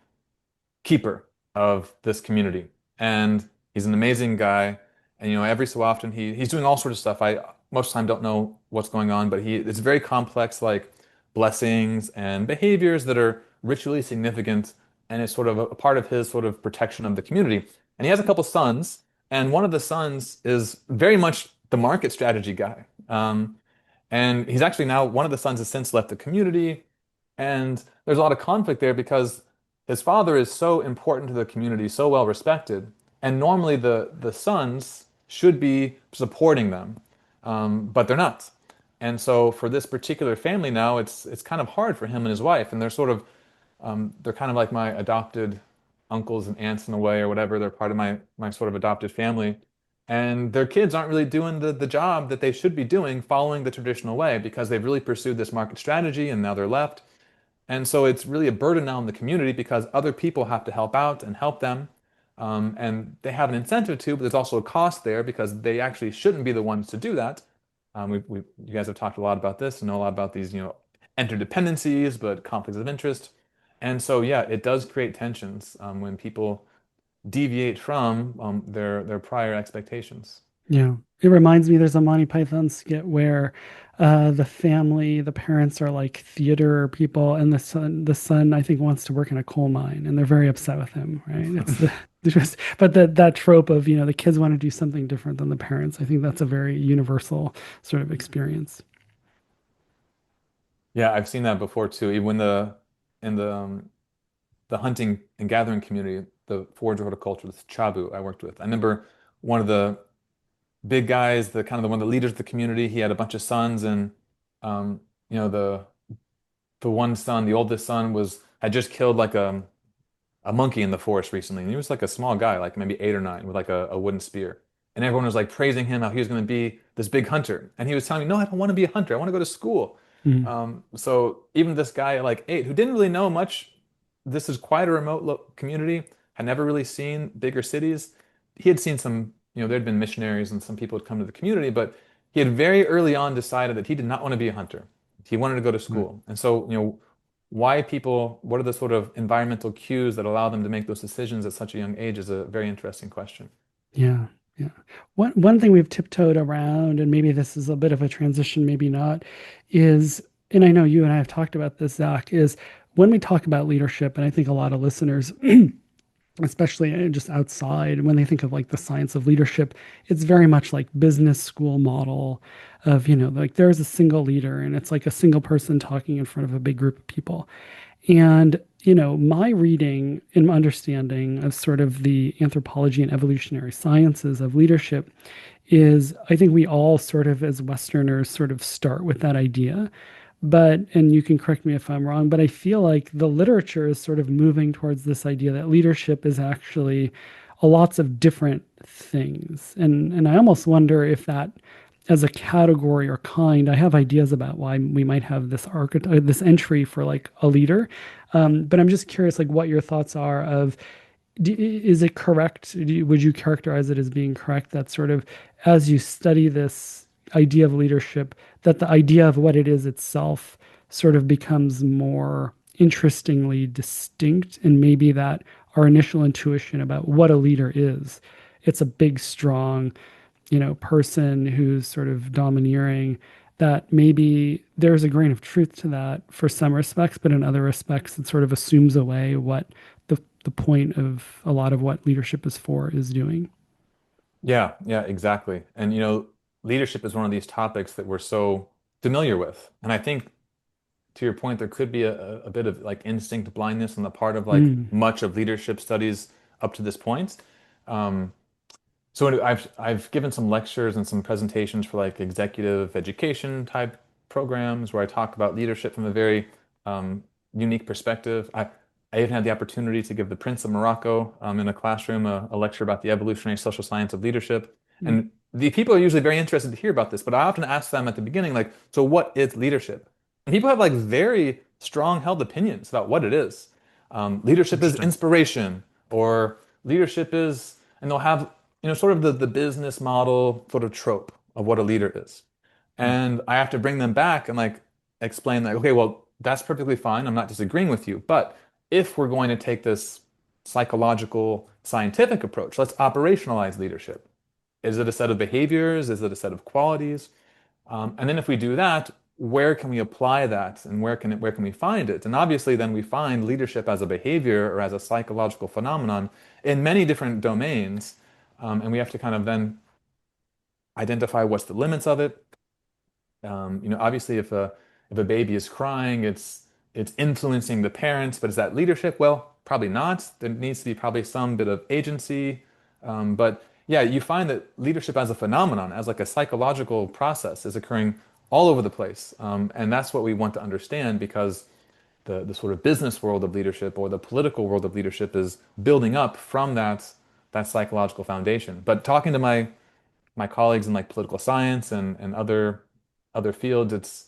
keeper of this community. And he's an amazing guy. And every so often he's doing all sorts of stuff. I most of the time don't know what's going on, but it's very complex, like blessings and behaviors that are ritually significant, and it's sort of a part of his sort of protection of the community. And he has a couple sons, and one of the sons is very much the market strategy guy. And he's actually now, one of the sons has since left the community, and there's a lot of conflict there because his father is so important to the community, so well respected, and normally the sons should be supporting them, but they're not. And so for this particular family now, it's kind of hard for him and his wife, and they're kind of like my adopted uncles and aunts in a way or whatever. They're part of my sort of adopted family. And their kids aren't really doing the job that they should be doing following the traditional way because they've really pursued this market strategy and now they're left. And so it's really a burden now in the community because other people have to help out and help them. And they have an incentive to, but there's also a cost there because they actually shouldn't be the ones to do that. You guys have talked a lot about this and know a lot about these, interdependencies, but conflicts of interest. And so, yeah, it does create tensions when people deviate from their prior expectations.
Yeah. It reminds me there's a Monty Python skit where the family, the parents are like theater people, and the son, I think, wants to work in a coal mine, and they're very upset with him, right? It's the just, but that trope of, the kids want to do something different than the parents. I think that's a very universal sort of experience.
Yeah, I've seen that before too. Even in the hunting and gathering community, the forage horticulture, the Chabu I worked with. I remember one of the big guys, the kind of the one of the leaders of the community. He had a bunch of sons, and um, you know the one son, the oldest son, was had just killed like a monkey in the forest recently, and he was like a small guy, like maybe 8 or 9, with like a wooden spear. And everyone was like praising him how he was going to be this big hunter, and he was telling me, "No, I don't want to be a hunter. I want to go to school."
Mm.
So even this guy at like 8, who didn't really know much, this is quite a remote community, had never really seen bigger cities. He had seen some, there'd been missionaries and some people had come to the community, but he had very early on decided that he did not want to be a hunter. He wanted to go to
Right.
school. And so, why people, what are the sort of environmental cues that allow them to make those decisions at such a young age is a very interesting question.
Yeah, yeah. One thing we've tiptoed around, and maybe this is a bit of a transition, maybe not, is, and I know you and I have talked about this, Zach, is when we talk about leadership, and I think a lot of listeners, especially just outside, when they think of like the science of leadership, it's very much like business school model of, like there's a single leader and it's like a single person talking in front of a big group of people. And, my reading and understanding of sort of the anthropology and evolutionary sciences of leadership is I think we all sort of, as Westerners, sort of start with that idea. But, and you can correct me if I'm wrong, but I feel like the literature is sort of moving towards this idea that leadership is actually a lots of different things. And I almost wonder if that as a category or kind, I have ideas about why we might have this archetype, this entry for like a leader. But I'm just curious, like, what your thoughts are of, is it correct? Would you characterize it as being correct that sort of as you study this idea of leadership, that the idea of what it is itself sort of becomes more interestingly distinct, and maybe that our initial intuition about what a leader is, it's a big, strong, person who's sort of domineering, that maybe there's a grain of truth to that for some respects, but in other respects, it sort of assumes away what the point of a lot of what leadership is for is doing.
Yeah, yeah, exactly. And leadership is one of these topics that we're so familiar with. And I think to your point, there could be a bit of like instinct blindness on the part of like
Mm,
much of leadership studies up to this point. Um, So I've given some lectures and some presentations for like executive education type programs where I talk about leadership from a very unique perspective. I even had the opportunity to give the Prince of Morocco in a classroom a lecture about the evolutionary social science of leadership.
mm,
And the people are usually very interested to hear about this, but I often ask them at the beginning, like, so what is leadership? And people have like very strong held opinions about what it is. Leadership is
Interesting.
inspiration, or leadership is, and they'll have sort of the business model sort of trope of what a leader is.
Mm.
And I have to bring them back and like explain that, okay, well, that's perfectly fine. I'm not disagreeing with you. But if we're going to take this psychological, scientific approach, let's operationalize leadership. Is it a set of behaviors? Is it a set of qualities? And then if we do that, where can we apply that and where can we find it? And obviously then we find leadership as a behavior or as a psychological phenomenon in many different domains. And we have to kind of then identify what's the limits of it. Obviously if a baby is crying, it's influencing the parents, but is that leadership? Well, probably not. There needs to be probably some bit of agency. But yeah, you find that leadership as a phenomenon, as like a psychological process, is occurring all over the place. And that's what we want to understand because the sort of business world of leadership or the political world of leadership is building up from that psychological foundation. But talking to my colleagues in like political science and other fields, it's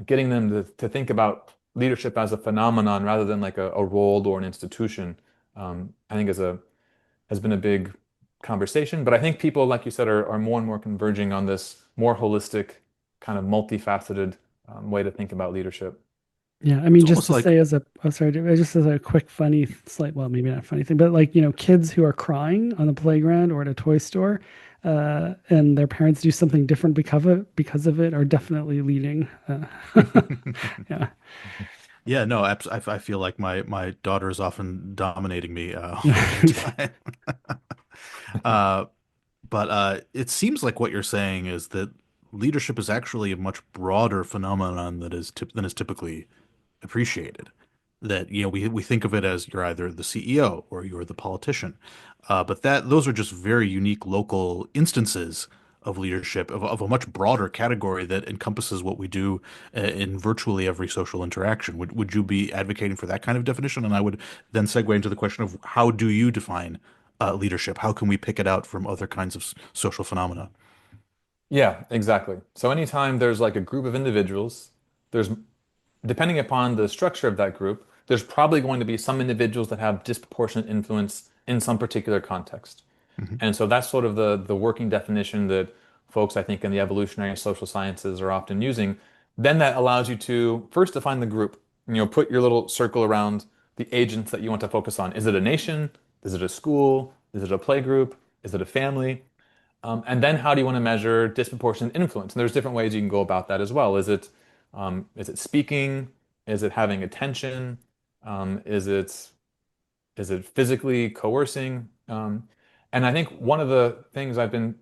getting them to think about leadership as a phenomenon rather than like a role or an institution. I think has been a big conversation. But I think people, like you said, are more and more converging on this more holistic, kind of multifaceted way to think about leadership.
Yeah, I mean,
It's
just
almost
to
like
say as a, oh, sorry, just as a quick funny, slight, well, maybe not funny thing, but like, kids who are crying on the playground or at a toy store, and their parents do something different because of it are definitely leading. Yeah.
yeah, no, I feel like my daughter is often dominating me all the
Yeah.
time. Uh, but it seems like what you're saying is that leadership is actually a much broader phenomenon than is typically appreciated. That we think of it as you're either the CEO or you're the politician, but that those are just very unique local instances of leadership of a much broader category that encompasses what we do in virtually every social interaction. Would you be advocating for that kind of definition? And I would then segue into the question of how do you define leadership? How can we pick it out from other kinds of social phenomena?
Yeah, exactly. So anytime there's like a group of individuals, there's depending upon the structure of that group, there's probably going to be some individuals that have disproportionate influence in some particular context.
Hmm.
And so that's sort of the working definition that folks, I think, in the evolutionary social sciences are often using. Then that allows you to first define the group. Put your little circle around the agents that you want to focus on. Is it a nation? Is it a school? Is it a play group? Is it a family? And then how do you want to measure disproportionate influence? And there's different ways you can go about that as well. Is it speaking? Is it having attention? Is it physically coercing? And I think one of the things I've been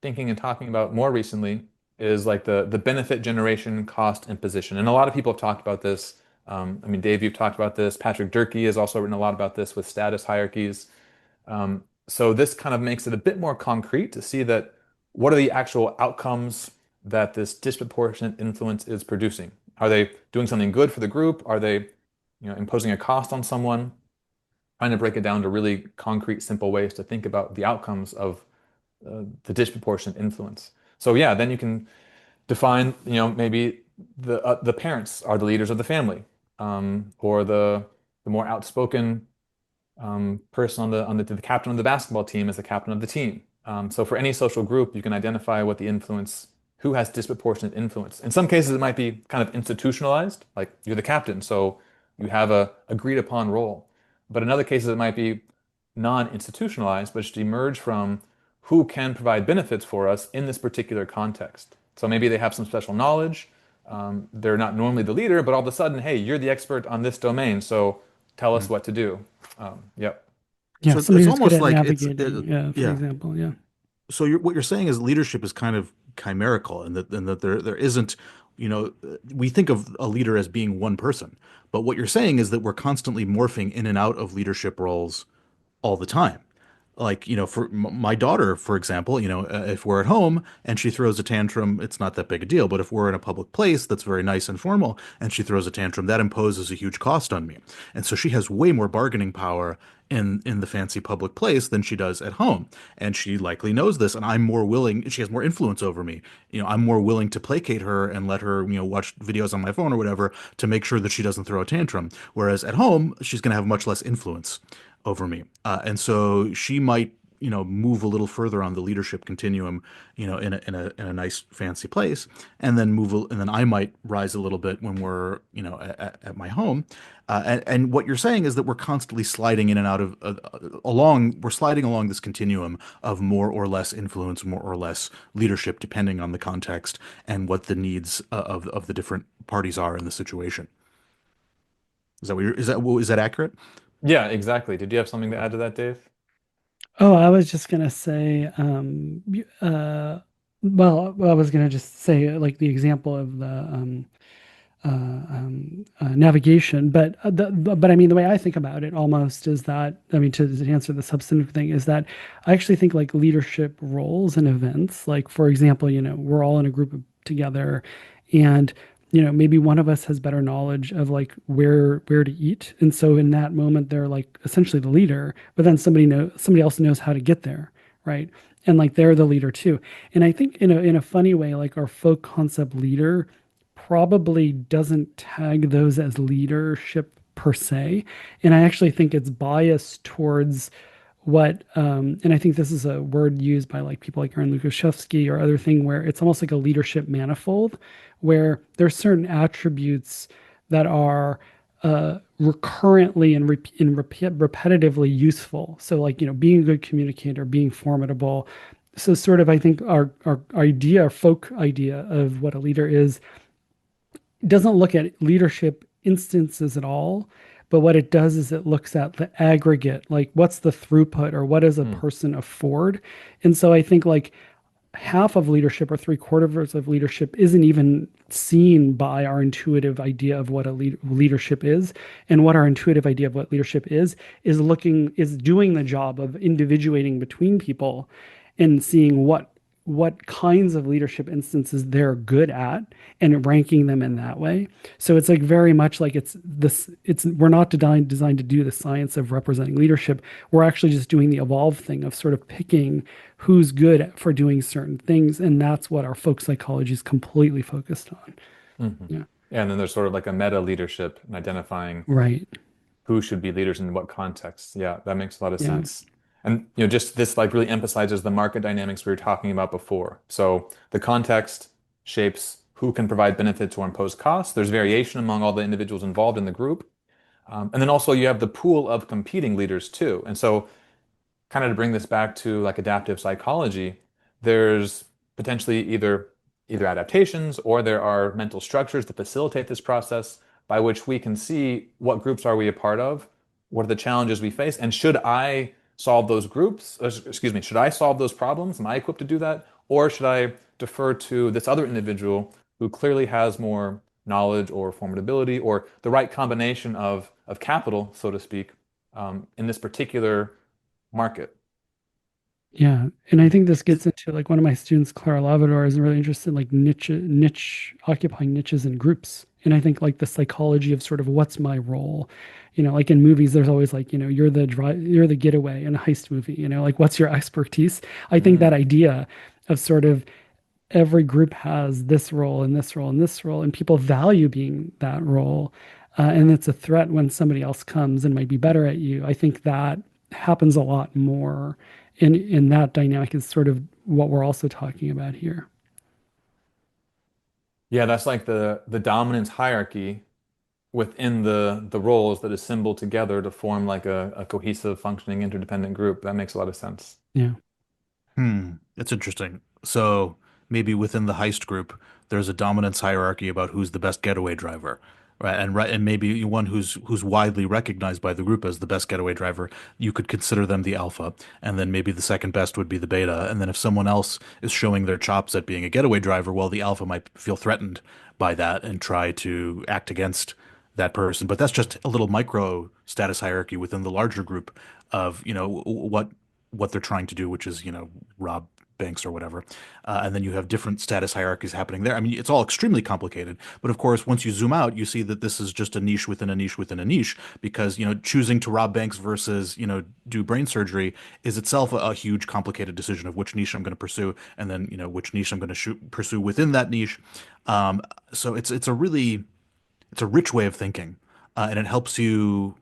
thinking and talking about more recently is like the benefit generation, cost, and position. And a lot of people have talked about this. I mean, Dave, you've talked about this. Patrick Durkee has also written a lot about this with status hierarchies. So this kind of makes it a bit more concrete to see that what are the actual outcomes that this disproportionate influence is producing? Are they doing something good for the group? Are they, imposing a cost on someone? Trying to break it down to really concrete, simple ways to think about the outcomes of the disproportionate influence. So yeah, then you can define, maybe the parents are the leaders of the family, or the more outspoken person on the captain of the basketball team is the captain of the team. So for any social group, you can identify who has disproportionate influence. In some cases, it might be kind of institutionalized, like you're the captain, so you have a agreed upon role. But in other cases, it might be non-institutionalized, but should emerge from who can provide benefits for us in this particular context. So maybe they have some special knowledge. They're not normally the leader, but all of a sudden, hey, you're the expert on this domain, so tell us what to do. Yep.
Yeah,
So
somebody
it's
who's good
almost
at
like
navigating, for
yeah.
example. Yeah.
So what you're saying is leadership is kind of chimerical, and that there isn't, we think of a leader as being one person, but what you're saying is that we're constantly morphing in and out of leadership roles all the time. Like, for my daughter, for example, if we're at home and she throws a tantrum, it's not that big a deal. But if we're in a public place that's very nice and formal and she throws a tantrum, that imposes a huge cost on me. And so she has way more bargaining power in the fancy public place than she does at home. And she likely knows this, and I'm more willing, she has more influence over me. I'm more willing to placate her and let her, watch videos on my phone or whatever to make sure that she doesn't throw a tantrum. Whereas at home, she's going to have much less influence over me. And so she might, move a little further on the leadership continuum, in a nice fancy place, and then I might rise a little bit when we're, at my home. And what you're saying is that we're constantly sliding in and out of we're sliding along this continuum of more or less influence, more or less leadership, depending on the context and what the needs of the different parties are in the situation. Is that accurate?
Yeah, exactly. Did you have something to add to that, Dave?
Oh, I was just gonna say, well, I was gonna just say like the example of the navigation, but I mean the way I think about it almost is that I mean to answer the substantive thing is that I actually think like leadership roles and events, like for example, we're all in a group of together, and maybe one of us has better knowledge of like where to eat, and so in that moment they're like essentially the leader, but then somebody else knows how to get there, right? And like they're the leader too. And I think in a funny way, like our folk concept leader probably doesn't tag those as leadership per se. And I actually think it's biased towards and I think this is a word used by like people like Aaron Lukashevsky or other thing where it's almost like a leadership manifold, where there's certain attributes that are recurrently repetitively useful. So like, being a good communicator, being formidable. So sort of, I think our idea, our folk idea of what a leader is doesn't look at leadership instances at all, but what it does is it looks at the aggregate, like what's the throughput or what does a
Mm,
person afford. And so I think like half of leadership or three-quarters of leadership isn't even seen by our intuitive idea of what a leadership is. And what our intuitive idea of what leadership is doing the job of individuating between people and seeing what kinds of leadership instances they're good at and ranking them in that way. So it's like very much like it's we're not designed to do the science of representing leadership. We're actually just doing the evolve thing of sort of picking who's good for doing certain things. And that's what our folk psychology is completely focused on.
hmm.
Yeah.
Yeah, and then there's sort of like a meta leadership and identifying
Right.
who should be leaders in what context. Yeah, that makes a lot of
Yeah.
sense. And just this like really emphasizes the market dynamics we were talking about before. So the context shapes who can provide benefits or impose costs. There's variation among all the individuals involved in the group. And then also you have the pool of competing leaders too. And so kind of to bring this back to like adaptive psychology, there's potentially either adaptations or there are mental structures that facilitate this process by which we can see what groups are we a part of, what are the challenges we face, and should I solve those groups, excuse me, should I solve those problems? Am I equipped to do that? Or should I defer to this other individual who clearly has more knowledge or formidability or the right combination of capital, so to speak, in this particular market?
Yeah. And I think this gets into like one of my students, Clara Lavador, is really interested in like niche occupying niches and groups. And I think like the psychology of sort of what's my role, like in movies, there's always like, you're the getaway in a heist movie, like what's your expertise? I think that
Mm.
idea of sort of every group has this role and this role and this role, and people value being that role. And it's a threat when somebody else comes and might be better at you. I think that happens a lot more. And that dynamic is sort of what we're also talking about here.
Yeah, that's like the dominance hierarchy within the roles that assemble together to form like a cohesive, functioning, interdependent group. That makes a lot of sense.
Yeah.
That's interesting. So maybe within the heist group, there's a dominance hierarchy about who's the best getaway driver, right, and maybe one who's widely recognized by the group as the best getaway driver. You could consider them the alpha, and then maybe the second best would be the beta. And then if someone else is showing their chops at being a getaway driver, well, the alpha might feel threatened by that and try to act against that person. But that's just a little micro status hierarchy within the larger group of, what they're trying to do, which is, rob banks or whatever. And then you have different status hierarchies happening there. I mean, it's all extremely complicated. But of course, once you zoom out, you see that this is just a niche within a niche within a niche because, choosing to rob banks versus, do brain surgery is itself a huge complicated decision of which niche I'm going to pursue and then, which niche I'm going to pursue within that niche. So it's a rich way of thinking, and it helps you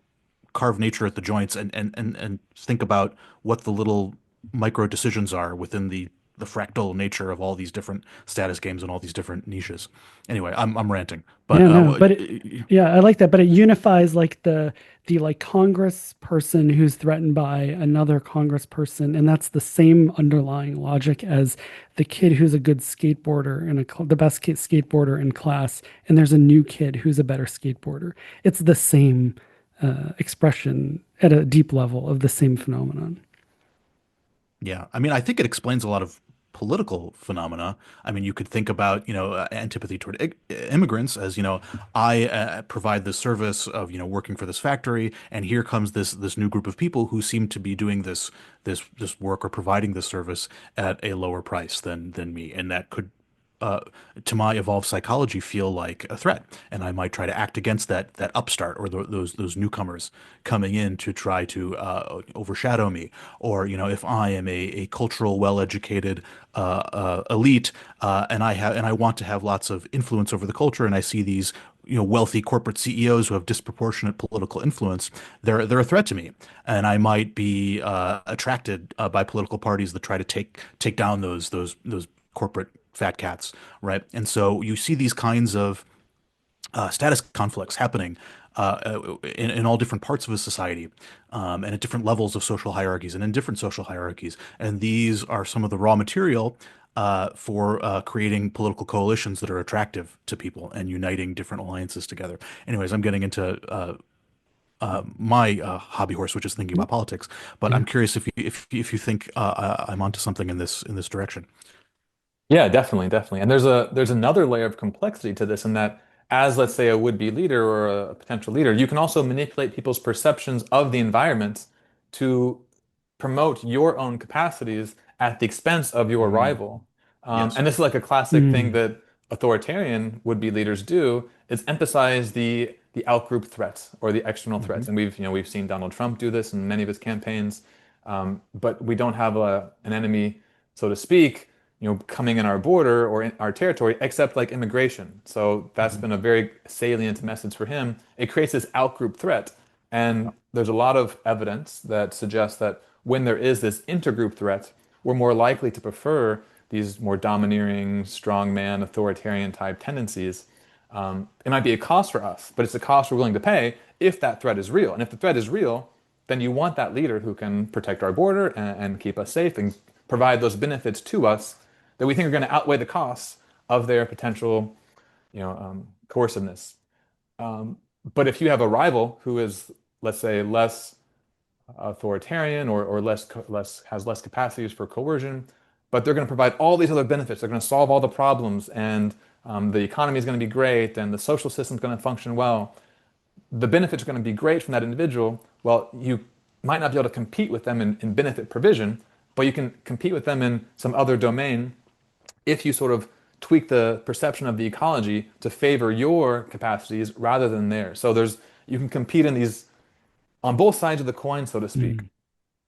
carve nature at the joints and think about what the little micro decisions are within the fractal nature of all these different status games and all these different niches. Anyway, I'm ranting, but
Yeah, no, yeah, I like that. But it unifies like the like Congress person who's threatened by another Congress person, and that's the same underlying logic as the kid who's a good skateboarder and the best skateboarder in class, and there's a new kid who's a better skateboarder. It's the same expression at a deep level of the same phenomenon.
yeah, I mean, I think it explains a lot of political phenomena. I mean, you could think about, antipathy toward immigrants as, I provide this service of, working for this factory, and here comes this new group of people who seem to be doing this work or providing this service at a lower price than me, and that could to my evolved psychology feel like a threat, and I might try to act against that upstart or those newcomers coming in to try to overshadow me. Or if I am a cultural, well-educated elite, and I want to have lots of influence over the culture, and I see these wealthy corporate CEOs who have disproportionate political influence, they're a threat to me, and I might be attracted by political parties that try to take down those corporate fat cats, right? And so you see these kinds of status conflicts happening in all different parts of a society, and at different levels of social hierarchies and in different social hierarchies. And these are some of the raw material for creating political coalitions that are attractive to people and uniting different alliances together. Anyways, I'm getting into my hobby horse, which is thinking about politics. But
Yeah.
I'm curious if you think I'm onto something in this direction.
Yeah, definitely, definitely. And there's another layer of complexity to this in that as let's say a would-be leader or a potential leader, you can also manipulate people's perceptions of the environment to promote your own capacities at the expense of your
Mm,
rival.
yes.
And this is like a classic thing
Mm.
that authoritarian would-be leaders do is emphasize the outgroup threats or the external
Hmm.
threats. And we've seen Donald Trump do this in many of his campaigns. But we don't have an enemy, so to speak, coming in our border or in our territory, except like immigration. So that's
Hmm.
been a very salient message for him. It creates this outgroup threat. And there's a lot of evidence that suggests that when there is this intergroup threat, we're more likely to prefer these more domineering, strongman, authoritarian type tendencies. It might be a cost for us, but it's a cost we're willing to pay if that threat is real. And if the threat is real, then you want that leader who can protect our border and keep us safe and provide those benefits to us that we think are going to outweigh the costs of their potential, coerciveness. Um, but if you have a rival who is, let's say, less authoritarian or less has less capacities for coercion, but they're going to provide all these other benefits. They're going to solve all the problems, and the economy is going to be great, and the social system is going to function well. The benefits are going to be great from that individual. Well, you might not be able to compete with them in benefit provision, but you can compete with them in some other domain if you sort of tweak the perception of the ecology to favor your capacities rather than theirs. So you can compete in these on both sides of the coin, so to speak.
Mm.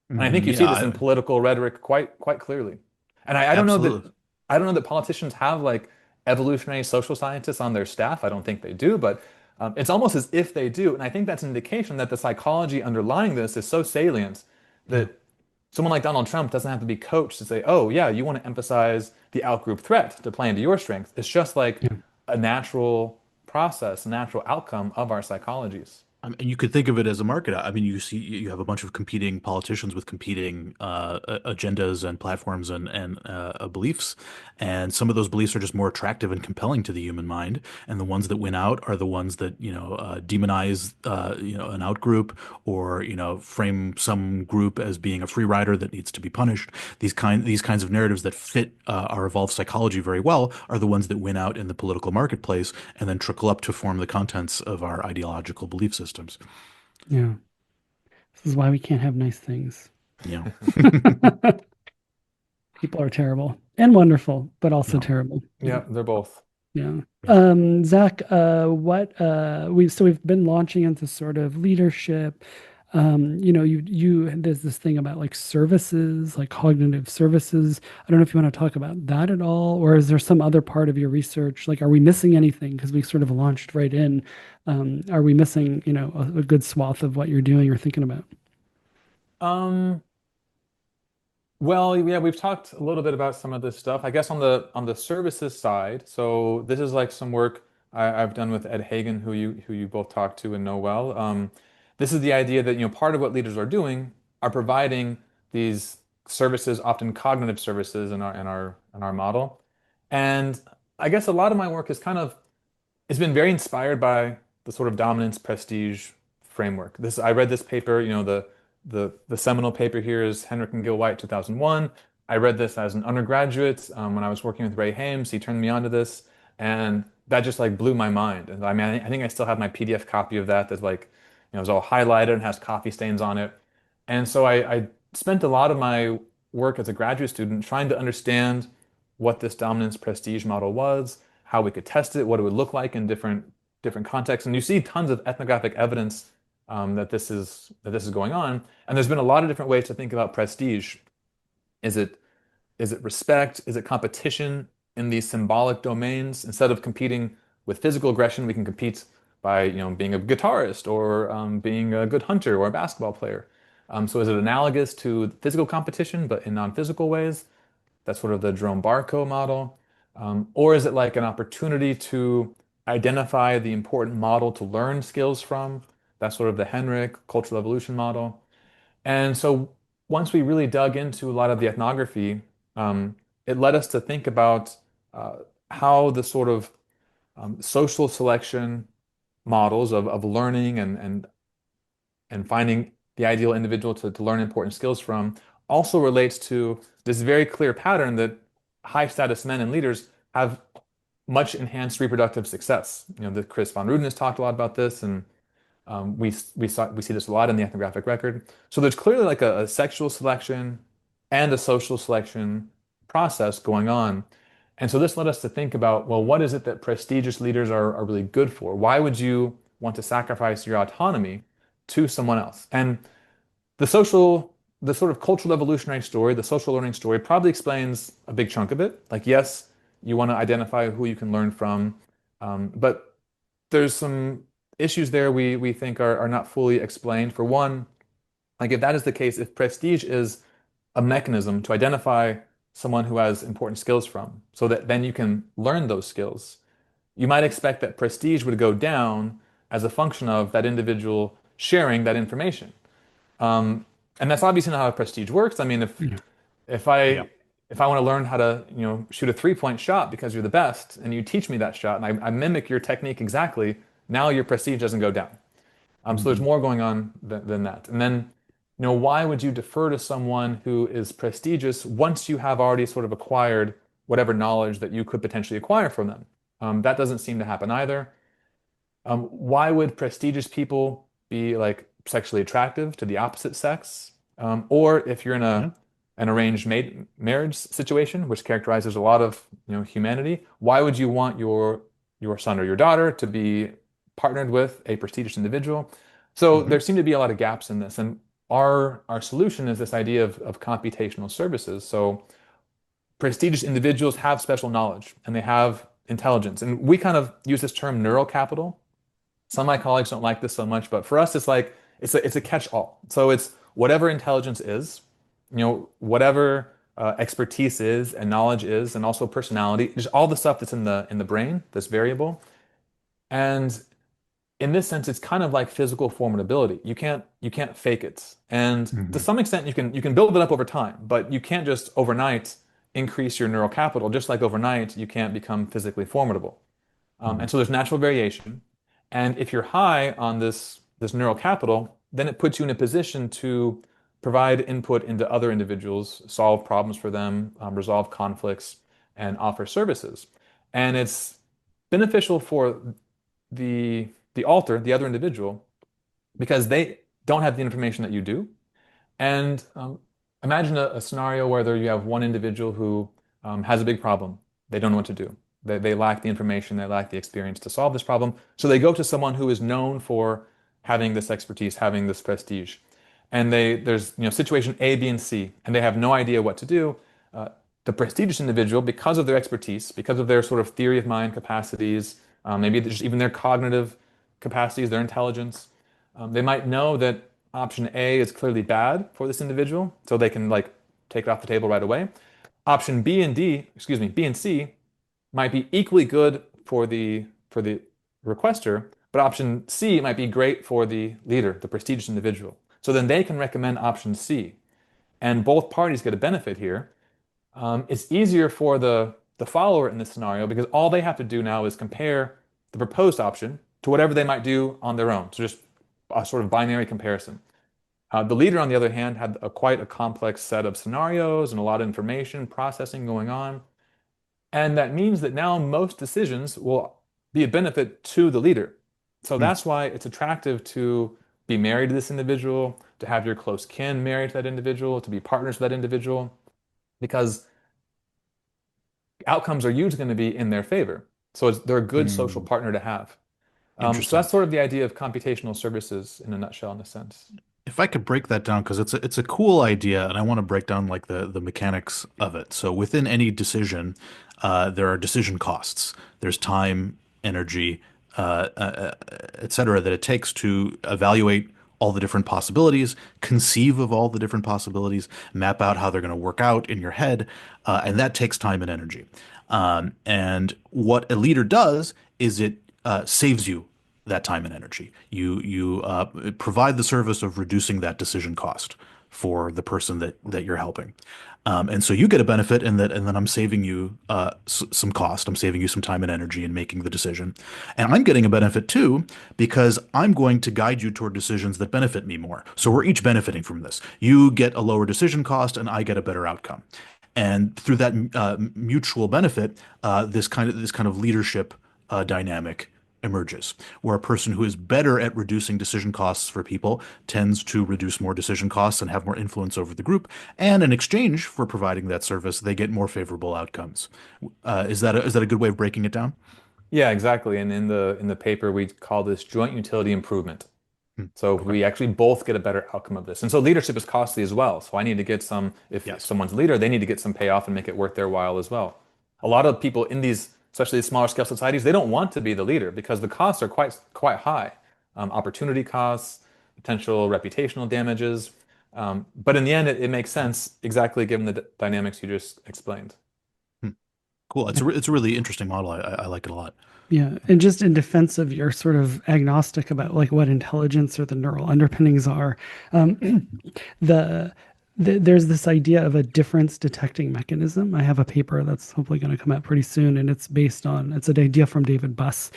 And I think
Hmm.
you see this in political rhetoric quite clearly. And I don't know that
Absolutely.
politicians have like evolutionary social scientists on their staff. I don't think they do, but it's almost as if they do. And I think that's an indication that the psychology underlying this is so salient
Yeah.
that someone like Donald Trump doesn't have to be coached to say, oh, yeah, you want to emphasize the outgroup threat to play into your strengths. It's just like
Yeah.
a natural process, a natural outcome of our psychologies.
And you could think of it as a market. I mean, you have a bunch of competing politicians with competing agendas and platforms and beliefs, and some of those beliefs are just more attractive and compelling to the human mind. And the ones that win out are the ones that demonize an outgroup, or frame some group as being a free rider that needs to be punished. These kinds of narratives that fit our evolved psychology very well are the ones that win out in the political marketplace and then trickle up to form the contents of our ideological belief systems.
Yeah. This is why we can't have nice things.
Yeah.
People are terrible and wonderful, but also
Yeah.
terrible. Yeah.
Yeah, they're both.
Yeah.
Yeah.
Zach, what we've been launching into sort of leadership. There's this thing about like services, like cognitive services. I don't know if you want to talk about that at all, or is there some other part of your research? Like, are we missing anything? Because we sort of launched right in. Are we missing, a good swath of what you're doing or thinking about?
Um, Well, yeah, we've talked a little bit about some of this stuff. I guess on the services side, so this is like some work I've done with Ed Hagen, who you both talked to and know well. This is the idea that part of what leaders are doing are providing these services, often cognitive services in our model. And I guess a lot of my work is kind of it's been very inspired by the sort of dominance prestige framework. This I read this paper, the seminal paper here is Henrik and Gil White, 2001. I read this as an undergraduate when I was working with Ray Hames. He turned me on to this, and that just like blew my mind. And I mean, I think I still have my PDF copy of that that's like, it's all highlighted and has coffee stains on it. And so I spent a lot of my work as a graduate student trying to understand what this dominance prestige model was, how we could test it, what it would look like in different contexts. And you see tons of ethnographic evidence that this is going on. And there's been a lot of different ways to think about prestige. Is it is it respect? Is it competition in these symbolic domains? Instead of competing with physical aggression, we can compete by, being a guitarist or being a good hunter or a basketball player. So is it analogous to physical competition, but in non-physical ways? That's sort of the Jerome Barco model. Or is it like an opportunity to identify the important model to learn skills from? That's sort of the Henrik cultural evolution model. And so once we really dug into a lot of the ethnography, it led us to think about uh, how the sort of social selection models of learning and finding the ideal individual to learn important skills from also relates to this very clear pattern that high status men and leaders have much enhanced reproductive success. The Chris von Ruden has talked a lot about this, and we see this a lot in the ethnographic record. So there's clearly like a sexual selection and a social selection process going on. And so this led us to think about, well, what is it that prestigious leaders are really good for? Why would you want to sacrifice your autonomy to someone else? And the social, the sort of cultural evolutionary story, the social learning story probably explains a big chunk of it. Like, yes, you want to identify who you can learn from, but there's some issues there we think are not fully explained. For one, like if that is the case, if prestige is a mechanism to identify someone who has important skills from, so that then you can learn those skills, you might expect that prestige would go down as a function of that individual sharing that information. Um, and that's obviously not how prestige works. I mean,
Yeah.
if
Yeah.
I if I want to learn how to, shoot a three-point shot because you're the best and you teach me that shot and I mimic your technique exactly, now your prestige doesn't go down. So there's
Mhm.
more going on than that. And then, why would you defer to someone who is prestigious once you have already sort of acquired whatever knowledge that you could potentially acquire from them? That doesn't seem to happen either. Why would prestigious people be like sexually attractive to the opposite sex? Or if you're in
Yeah.
an arranged marriage situation, which characterizes a lot of humanity, why would you want your son or your daughter to be partnered with a prestigious individual? So there
Mhm.
seem to be a lot of gaps in this, and our solution is this idea of computational services. So prestigious individuals have special knowledge and they have intelligence, and we kind of use this term neural capital. Some of my colleagues don't like this so much, but for us, it's like it's a catch-all. So it's whatever intelligence is, whatever expertise is and knowledge is, and also personality, just all the stuff that's in the brain, this variable. And in this sense, it's kind of like physical formidability. You can't fake it. And to
Mhm.
some extent, you can build it up over time, but you can't just overnight increase your neural capital. Just like overnight, you can't become physically formidable. And
Mhm.
so there's natural variation. And if you're high on this neural capital, then it puts you in a position to provide input into other individuals, solve problems for them, resolve conflicts, and offer services. And it's beneficial for the alter, the other individual, because they don't have the information that you do. And imagine a scenario where there you have one individual who has a big problem. They don't know what to do. They lack the information, they lack the experience to solve this problem. So they go to someone who is known for having this expertise, having this prestige. And there's situation A, B, and C, and they have no idea what to do. Uh, the prestigious individual, because of their expertise, because of their sort of theory of mind capacities, maybe just even their cognitive capacities, their intelligence, they might know that option A is clearly bad for this individual, so they can like take it off the table right away. Option B and D, excuse me, B and C might be equally good for the requester, but option C might be great for the leader, the prestigious individual. So then they can recommend option C, and both parties get a benefit here. It's easier for the follower in this scenario because all they have to do now is compare the proposed option to whatever they might do on their own. So just a sort of binary comparison. The leader, on the other hand, had quite a complex set of scenarios and a lot of information processing going on. And that means that now most decisions will be a benefit to the leader. So
Mm.
that's why it's attractive to be married to this individual, to have your close kin married to that individual, to be partners with that individual, because outcomes are usually going to be in their favor. So they're a good social
Hmm.
partner to have. So
Interesting.
that's sort of the idea of computational services in a nutshell, in a sense.
If I could break that down, because it's a cool idea, and I want to break down like the mechanics of it. So within any decision, there are decision costs. There's time, energy, et cetera, that it takes to evaluate all the different possibilities, conceive of all the different possibilities, map out how they're going to work out in your head, and that takes time and energy. And what a leader does is it saves you that time and energy. You provide the service of reducing that decision cost for the person that you're helping. And so you get a benefit in that, and then I'm saving you some cost. I'm saving you some time and energy in making the decision. And I'm getting a benefit too, because I'm going to guide you toward decisions that benefit me more. So we're each benefiting from this. You get a lower decision cost, and I get a better outcome. And through that mutual benefit, this kind of leadership dynamic emerges, where a person who is better at reducing decision costs for people tends to reduce more decision costs and have more influence over the group. And in exchange for providing that service, they get more favorable outcomes. Is that a good way of breaking it down?
Yeah, exactly. And in the paper, we call this joint utility improvement.
Hmm.
So
Okay.
we actually both get a better outcome of this. And so leadership is costly as well. So I need to get some, if
Yes.
someone's a leader, they need to get some payoff and make it worth their while as well. A lot of people in these, especially these smaller scale societies, they don't want to be the leader because the costs are quite high. Opportunity costs, potential reputational damages. But in the end, it makes sense exactly given the dynamics you just explained.
Hmm. Cool. It's a really interesting model. I like it a lot.
Yeah, and just in defense of your sort of agnostic about like what intelligence or the neural underpinnings are, um, the, there's this idea of a difference detecting mechanism. I have a paper that's hopefully going to come out pretty soon, and it's an idea from David Buss,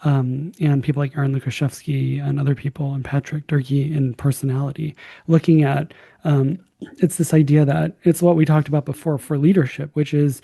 and people like Aaron Lukashevsky and other people, and Patrick Durkee in personality, looking at it's this idea that it's what we talked about before for leadership, which is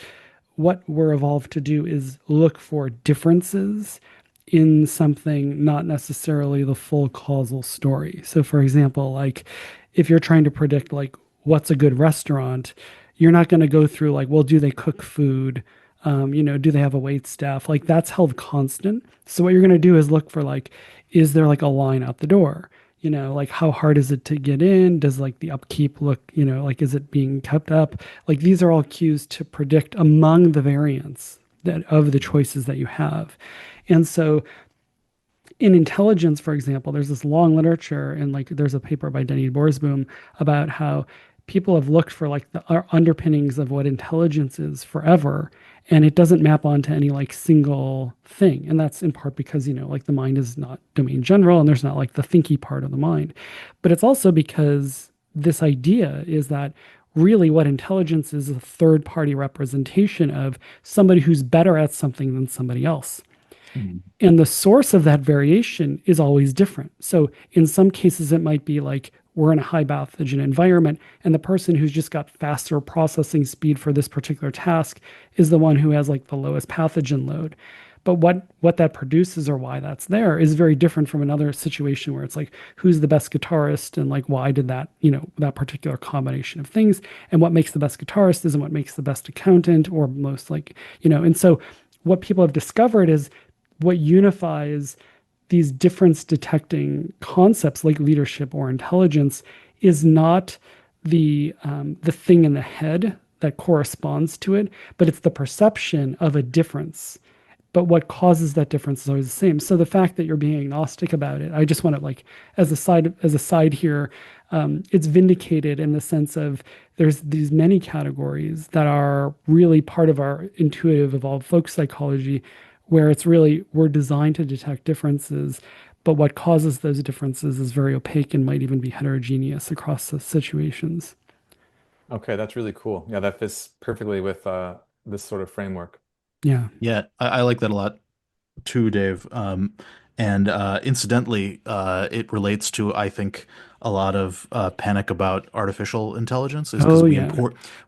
what we're evolved to do is look for differences in something, not necessarily the full causal story. So, for example, like if you're trying to predict like what's a good restaurant, you're not going to go through like, well, do they cook food? Do they have a wait staff? Like that's held constant. So what you're going to do is look for like, is there like a line out the door? Like how hard is it to get in? Does like the upkeep look, like is it being kept up? Like these are all cues to predict among the variants that of the choices that you have. And so in intelligence, for example, there's this long literature and like there's a paper by Denny Borsboom about how people have looked for like the underpinnings of what intelligence is forever, and it doesn't map onto any like single thing. And that's in part because, like the mind is not domain general and there's not like the thinky part of the mind. But it's also because this idea is that really what intelligence is a third party representation of somebody who's better at something than somebody else.
Hmm.
And the source of that variation is always different. So in some cases, it might be like we're in a high pathogen environment, and the person who's just got faster processing speed for this particular task is the one who has like the lowest pathogen load. But what that produces or why that's there is very different from another situation where it's like who's the best guitarist and like why did that, that particular combination of things, and what makes the best guitarist isn't what makes the best accountant or most like, and so what people have discovered is what unifies these difference detecting concepts like leadership or intelligence is not the thing in the head that corresponds to it, but it's the perception of a difference. But what causes that difference is always the same. So the fact that you're being agnostic about it, I just want to like as a side here, it's vindicated in the sense of there's these many categories that are really part of our intuitive evolved folk psychology where it's really we're designed to detect differences, but what causes those differences is very opaque and might even be heterogeneous across the situations.
Okay, that's really cool. Yeah, that fits perfectly with this sort of framework.
Yeah.
Yeah, I like that a lot too, Dave. And incidentally, it relates to, I think, a lot of panic about artificial intelligence is because
Oh yeah,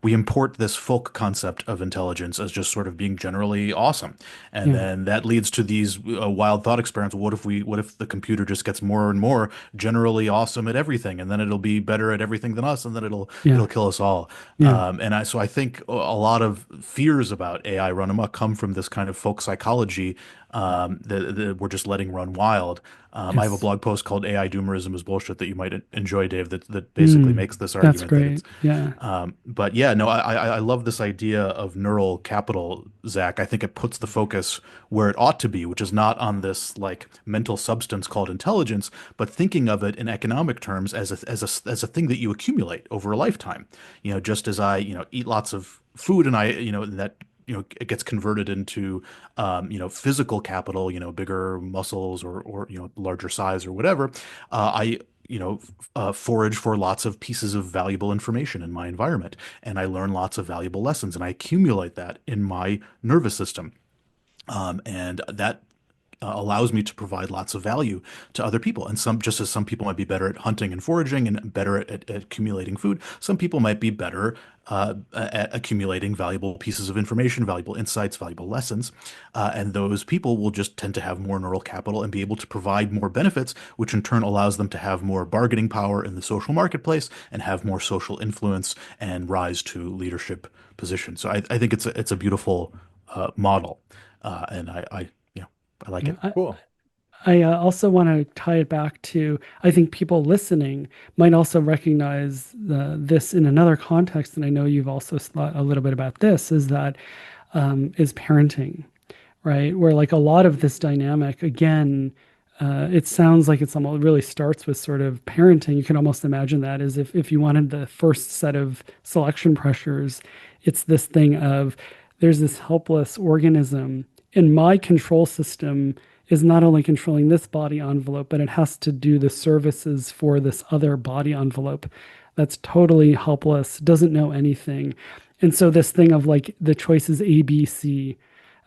we import this folk concept of intelligence as just sort of being generally awesome, and
yeah,
then that leads to these wild thought experiments. What if the computer just gets more and more generally awesome at everything, and then it'll be better at everything than us, and then
yeah,
it'll kill us all.
yeah.
So I think a lot of fears about AI run amok come from this kind of folk psychology that we're just letting run wild. I have a
Yes.
blog post called "AI Doomerism is Bullshit" that you might enjoy, Dave. That basically
Mm,
makes this
that's
argument that
great.
it's.
Yeah.
But yeah, no, I love this idea of neural capital, Zach. I think it puts the focus where it ought to be, which is not on this like mental substance called intelligence, but thinking of it in economic terms as a thing that you accumulate over a lifetime. Just as I eat lots of food and and that it gets converted into physical capital, bigger muscles or larger size or whatever. I forage for lots of pieces of valuable information in my environment, and I learn lots of valuable lessons, and I accumulate that in my nervous system. And that allows me to provide lots of value to other people. And just as some people might be better at hunting and foraging and better at accumulating food, some people might be better at accumulating valuable pieces of information, valuable insights, valuable lessons. And those people will just tend to have more neural capital and be able to provide more benefits, which in turn allows them to have more bargaining power in the social marketplace and have more social influence and rise to leadership positions. So I think it's a beautiful model, and I like
Yeah.
it.
Cool.
I also want to tie it back to, I think people listening might also recognize this in another context. And I know you've also thought a little bit about this, is that is parenting, right? Where like a lot of this dynamic, again, it sounds like it's almost really starts with sort of parenting. You can almost imagine that as if you wanted the first set of selection pressures, it's this thing of there's this helpless organism, and my control system is not only controlling this body envelope, but it has to do the services for this other body envelope that's totally helpless, doesn't know anything. And so this thing of like the choices A, B, C,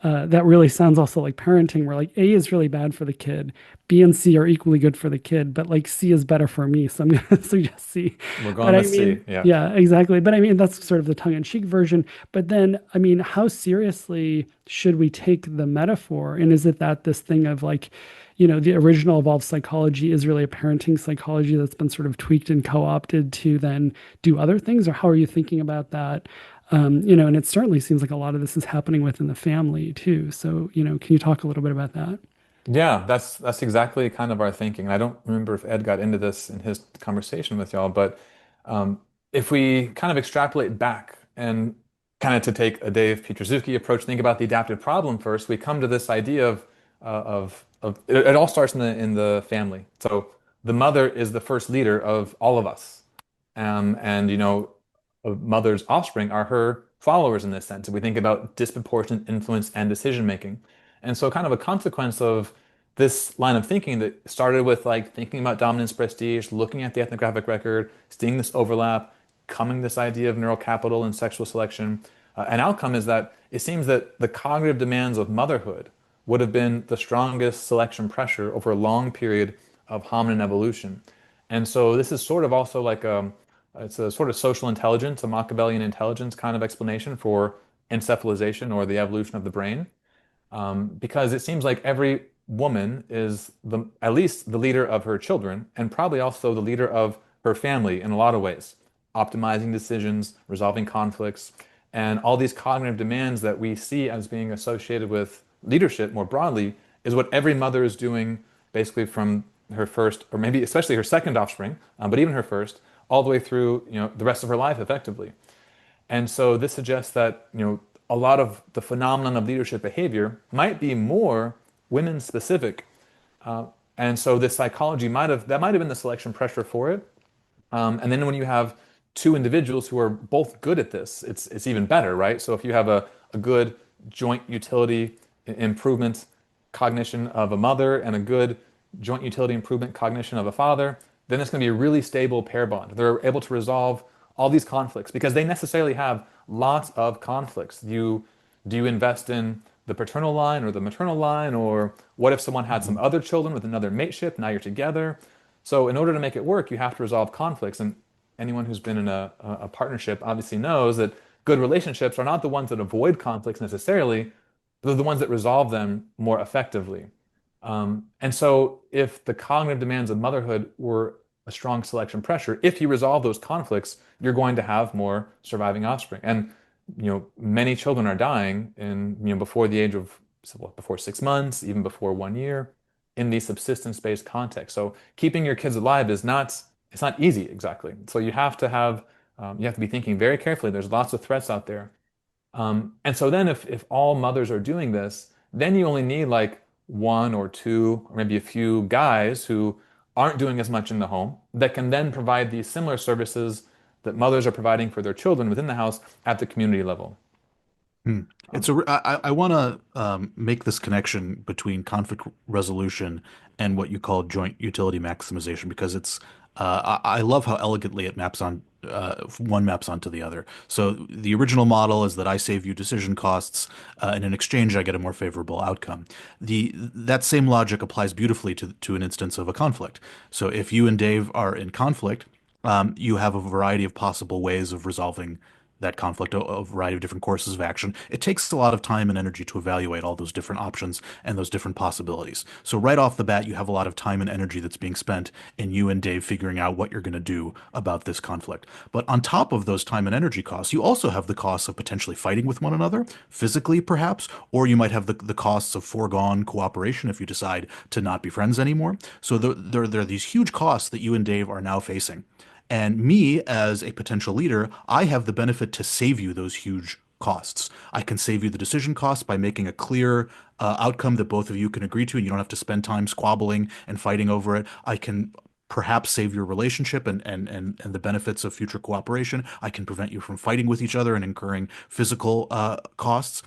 that really sounds also like parenting, where like A is really bad for the kid, B and C are equally good for the kid, but like C is better for me, so I'm going to suggest C.
We're
But
going
I
with C.
mean,
Yeah.
yeah, exactly. But I mean, that's sort of the tongue-in-cheek version. But then, I mean, how seriously should we take the metaphor? And is it that this thing of like, the original evolved psychology is really a parenting psychology that's been sort of tweaked and co-opted to then do other things? Or how are you thinking about that? And it certainly seems like a lot of this is happening within the family too. So, can you talk a little bit about that?
Yeah, that's exactly kind of our thinking. And I don't remember if Ed got into this in his conversation with y'all, but um, if we kind of extrapolate back and kind of to take a Dave Pietraszewski approach, think about the adaptive problem first, we come to this idea of it all starts in the family. So the mother is the first leader of all of us. And a mother's offspring are her followers in this sense. If we think about disproportionate influence and decision making. And so kind of a consequence of this line of thinking that started with like thinking about dominance prestige, looking at the ethnographic record, seeing this overlap, coming to this idea of neural capital and sexual selection. An outcome is that it seems that the cognitive demands of motherhood would have been the strongest selection pressure over a long period of hominin evolution. And so this is sort of also like it's a sort of social intelligence, a Machiavellian intelligence kind of explanation for encephalization or the evolution of the brain, because it seems like every woman is at least the leader of her children and probably also the leader of her family in a lot of ways, optimizing decisions, resolving conflicts, and all these cognitive demands that we see as being associated with leadership more broadly is what every mother is doing basically from her first, or maybe especially her second offspring, but even her first, all the way through, the rest of her life effectively. And so this suggests that, a lot of the phenomenon of leadership behavior might be more women specific. Uh, and so this psychology that might have been the selection pressure for it. And then when you have two individuals who are both good at this, it's even better, right? So if you have a good joint utility improvement cognition of a mother and a good joint utility improvement cognition of a father, then it's going to be a really stable pair bond. They're able to resolve all these conflicts because they necessarily have lots of conflicts. Do you invest in the paternal line or the maternal line, or what if someone had some other children with another mateship? Now you're together. So in order to make it work, you have to resolve conflicts. And anyone who's been in a partnership obviously knows that good relationships are not the ones that avoid conflicts necessarily, they're the ones that resolve them more effectively. And so if the cognitive demands of motherhood were a strong selection pressure, if you resolve those conflicts, you're going to have more surviving offspring. And many children are dying before the age of before 6 months, even before 1 year, in these subsistence-based contexts. So keeping your kids alive is not it's not easy exactly. So you have to be thinking very carefully. There's lots of threats out there. And so then if all mothers are doing this, then you only need like one or two or maybe a few guys who aren't doing as much in the home that can then provide these similar services that mothers are providing for their children within the house at the community level.
Hmm. I want to make this connection between conflict resolution and what you call joint utility maximization because I love how elegantly it maps on one maps onto the other. So the original model is that I save you decision costs, and in exchange I get a more favorable outcome. The That same logic applies beautifully to an instance of a conflict. So if you and Dave are in conflict, you have a variety of possible ways of resolving that conflict, a variety of different courses of action. It takes a lot of time and energy to evaluate all those different options and those different possibilities. So right off the bat, you have a lot of time and energy that's being spent in you and Dave figuring out what you're going to do about this conflict. But on top of those time and energy costs, you also have the costs of potentially fighting with one another, physically perhaps, or you might have the costs of foregone cooperation if you decide to not be friends anymore. So there are these huge costs that you and Dave are now facing. And me, as a potential leader, I have the benefit to save you those huge costs. I can save you the decision costs by making a clear outcome that both of you can agree to, and you don't have to spend time squabbling and fighting over it. I can perhaps save your relationship and the benefits of future cooperation. I can prevent you from fighting with each other and incurring physical costs.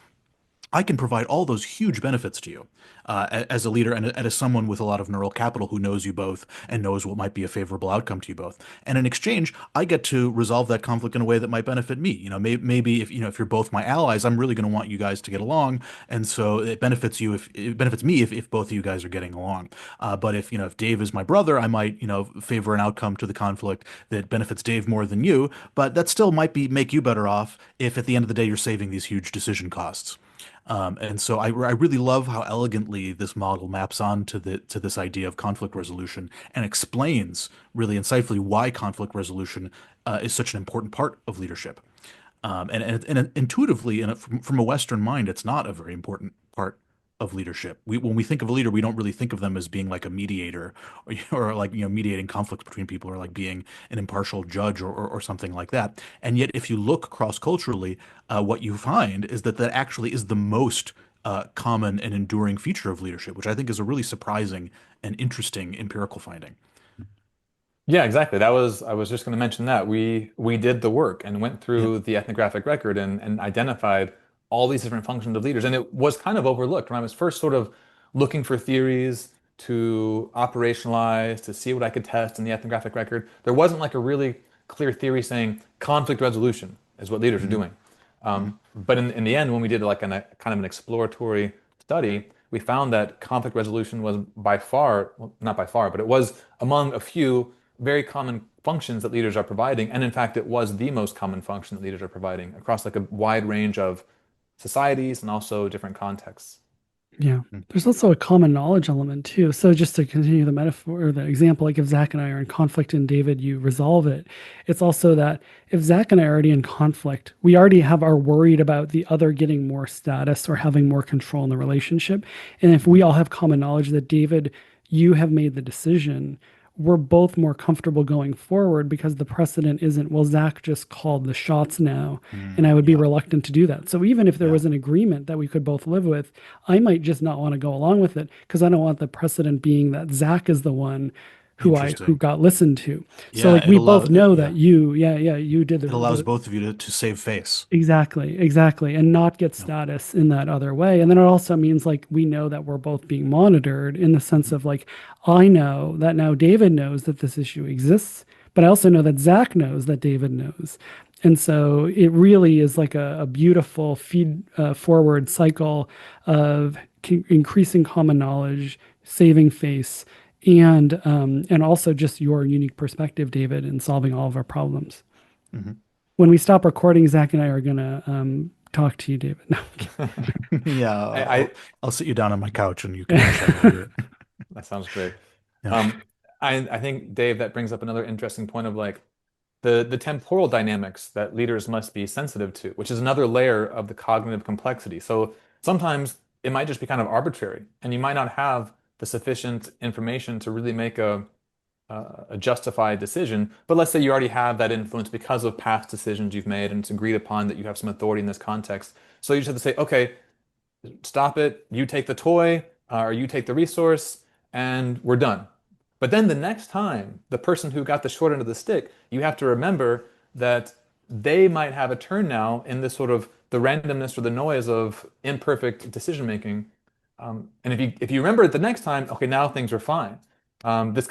I can provide all those huge benefits to you as a leader and as someone with a lot of neural capital who knows you both and knows what might be a favorable outcome to you both. And in exchange, I get to resolve that conflict in a way that might benefit me. Maybe if you're both my allies, I'm really going to want you guys to get along, and so it benefits you if it benefits me if both of you guys are getting along. But if Dave is my brother, I might favor an outcome to the conflict that benefits Dave more than you. But that still might be make you better off if at the end of the day you're saving these huge decision costs. And so I really love how elegantly this model maps on to this idea of conflict resolution and explains really insightfully why conflict resolution is such an important part of leadership. And intuitively, from a Western mind, it's not a very important part of leadership. When we think of a leader, we don't really think of them as being like a mediator or like mediating conflicts between people or like being an impartial judge or something like that. And yet, if you look cross-culturally, what you find is that actually is the most common and enduring feature of leadership, which I think is a really surprising and interesting empirical finding.
Yeah, exactly. I was just going to mention that. We did the work and went
Yeah.
through the ethnographic record and identified all these different functions of leaders. And it was kind of overlooked when I was first sort of looking for theories to operationalize, to see what I could test in the ethnographic record. There wasn't like a really clear theory saying conflict resolution is what leaders are
Mhm.
doing.
Mhm.
But in the end, when we did like a kind of an exploratory study, we found that conflict resolution was by far, well, not by far, but it was among a few very common functions that leaders are providing. And in fact, it was the most common function that leaders are providing across like a wide range of societies and also different contexts.
Yeah. There's also a common knowledge element too. So just to continue the metaphor or the example, like if Zach and I are in conflict and David, you resolve it. It's also that if Zach and I are already in conflict, we already are worried about the other getting more status or having more control in the relationship. And if we all have common knowledge that David, you have made the decision, we're both more comfortable going forward because the precedent isn't, well, Zach just called the shots now, and I would be
Yeah.
reluctant to do that. So even if there
Yeah.
was an agreement that we could both live with, I might just not want to go along with it because I don't want the precedent being that Zach is the one who
Interesting.
got listened to. So
Yeah.
like we both know that you did
It allows
the
both of you to save face.
exactly, and not get
Yeah.
status in that other way. And then it also means like we know that we're both being monitored in the sense
Mhm.
of like I know that now David knows that this issue exists, but I also know that Zach knows that David knows. And so it really is like a beautiful feed forward cycle of increasing common knowledge, saving face, and also just your unique perspective, David, in solving all of our problems.
Mhm.
When we stop recording, Zach and I are gonna talk to you, David. No,
Yeah,
I
I'll sit you down on my couch and you can chat a little
I'm
bit.
that sounds great.
Yeah.
Um, I think Dave, that brings up another interesting point of like the temporal dynamics that leaders must be sensitive to, which is another layer of the cognitive complexity. So sometimes it might just be kind of arbitrary, and you might not have the sufficient information to really make a justified decision. But let's say you already have that influence because of past decisions you've made, and it's agreed upon that you have some authority in this context. So you just have to say, okay, stop it. You take the toy, or you take the resource, and we're done. But then the next time, the person who got the short end of the stick, you have to remember that they might have a turn now in this sort of the randomness or the noise of imperfect decision making. And if you remember it the next time, okay, now things are fine. This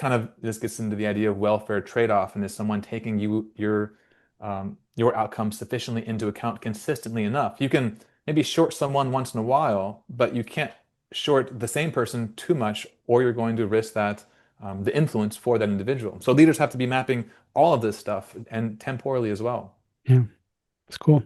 gets into the idea of welfare trade-off, and is someone taking your outcome sufficiently into account consistently enough? You can maybe short someone once in a while, but you can't short the same person too much, or you're going to risk that the influence for that individual. So leaders have to be mapping all of this stuff and temporally as well.
Yeah, it's cool.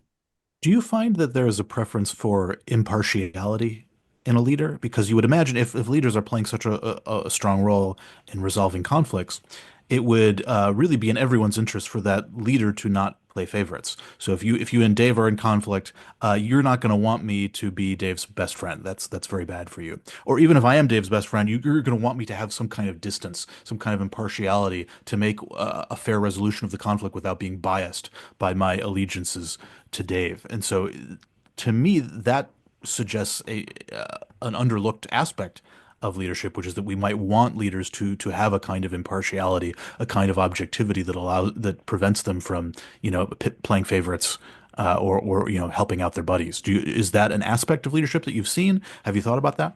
Do you find that there is a preference for impartiality in a leader? Because you would imagine if leaders are playing such a strong role in resolving conflicts, it would really be in everyone's interest for that leader to not play favorites. So if you and Dave are in conflict, you're not going to want me to be Dave's best friend. That's very bad for you. Or even if I am Dave's best friend, you're going to want me to have some kind of distance, some kind of impartiality to make a fair resolution of the conflict without being biased by my allegiances to Dave. And so to me, that suggests a an underlooked aspect of leadership, which is that we might want leaders to have a kind of impartiality, a kind of objectivity that prevents them from, playing favorites or helping out their buddies. Is that an aspect of leadership that you've seen? Have you thought about that?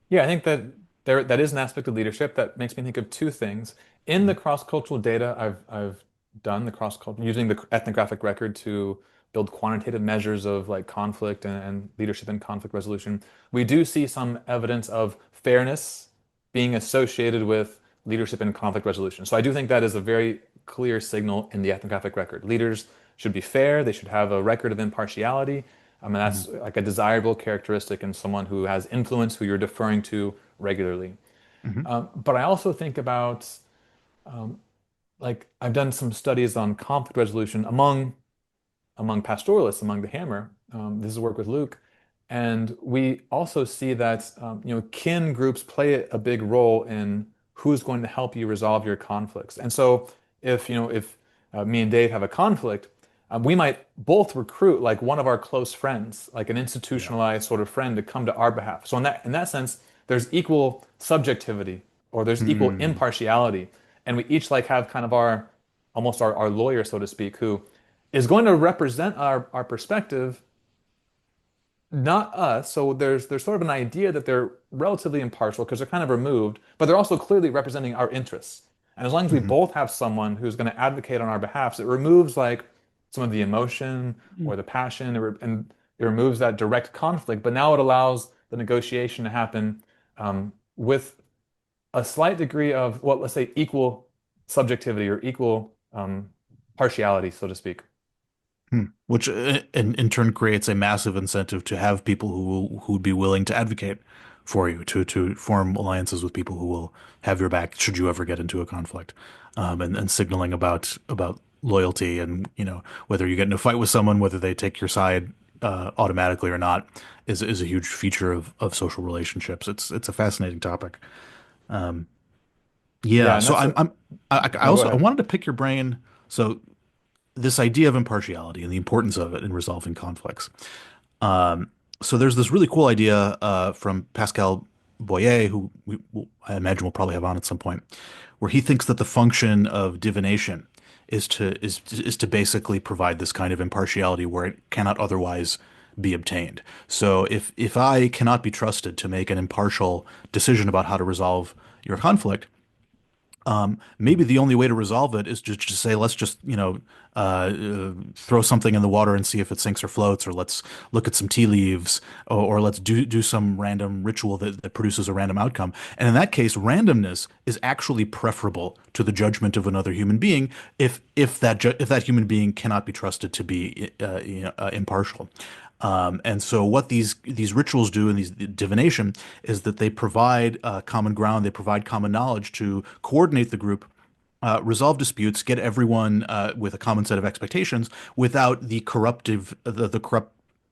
Yeah, I think that that is an aspect of leadership that makes me think of two things. In the cross-cultural data I've done, the cross-cultural using the ethnographic record to build quantitative measures of like conflict and leadership and conflict resolution, we do see some evidence of fairness being associated with leadership and conflict resolution. So I do think that is a very clear signal in the ethnographic record. Leaders should be fair, they should have a record of impartiality. I mean,
Mhm.
that's like a desirable characteristic in someone who has influence, who you're deferring to regularly.
Mhm.
But I also think about, like, I've done some studies on conflict resolution among pastoralists, among the Hammer. This is work with Luke, and we also see that kin groups play a big role in who's going to help you resolve your conflicts. And so, if me and Dave have a conflict, we might both recruit like one of our close friends, like an
Yeah.
institutionalized sort of friend, to come to our behalf. So in that sense, there's equal subjectivity or there's equal
Hmm.
impartiality, and we each like have kind of our almost our lawyer, so to speak, who is going to represent our perspective, not us. So there's sort of an idea that they're relatively impartial because they're kind of removed, but they're also clearly representing our interests. And as long as we
Hmm.
both have someone who's going to advocate on our behalf, it removes like some of the emotion
Mm.
or the passion, and it removes that direct conflict. But now it allows the negotiation to happen with a slight degree of, well, let's say equal subjectivity or equal partiality, so to speak.
Hmm. Which in turn creates a massive incentive to have people who'd be willing to advocate for you, to form alliances with people who will have your back should you ever get into a conflict, and signaling about loyalty and whether you get in a fight with someone, whether they take your side automatically or not, is a huge feature of social relationships. It's a fascinating topic.
Yeah,
Yeah,
and
so
that's a,
I
no, go
also I
ahead.
wanted to pick your brain. So this idea of impartiality and the importance of it in resolving conflicts. So there's this really cool idea from Pascal Boyer, who I imagine we'll probably have on at some point, where he thinks that the function of divination is to basically provide this kind of impartiality where it cannot otherwise be obtained. So if I cannot be trusted to make an impartial decision about how to resolve your conflict, Maybe the only way to resolve it is just to say, let's just, throw something in the water and see if it sinks or floats, or let's look at some tea leaves, or let's do some random ritual that produces a random outcome. And in that case, randomness is actually preferable to the judgment of another human being if that human being cannot be trusted to be impartial. And so what these rituals do in these divination is that they provide common ground, they provide common knowledge to coordinate the group, resolve disputes, get everyone with a common set of expectations without the corrupt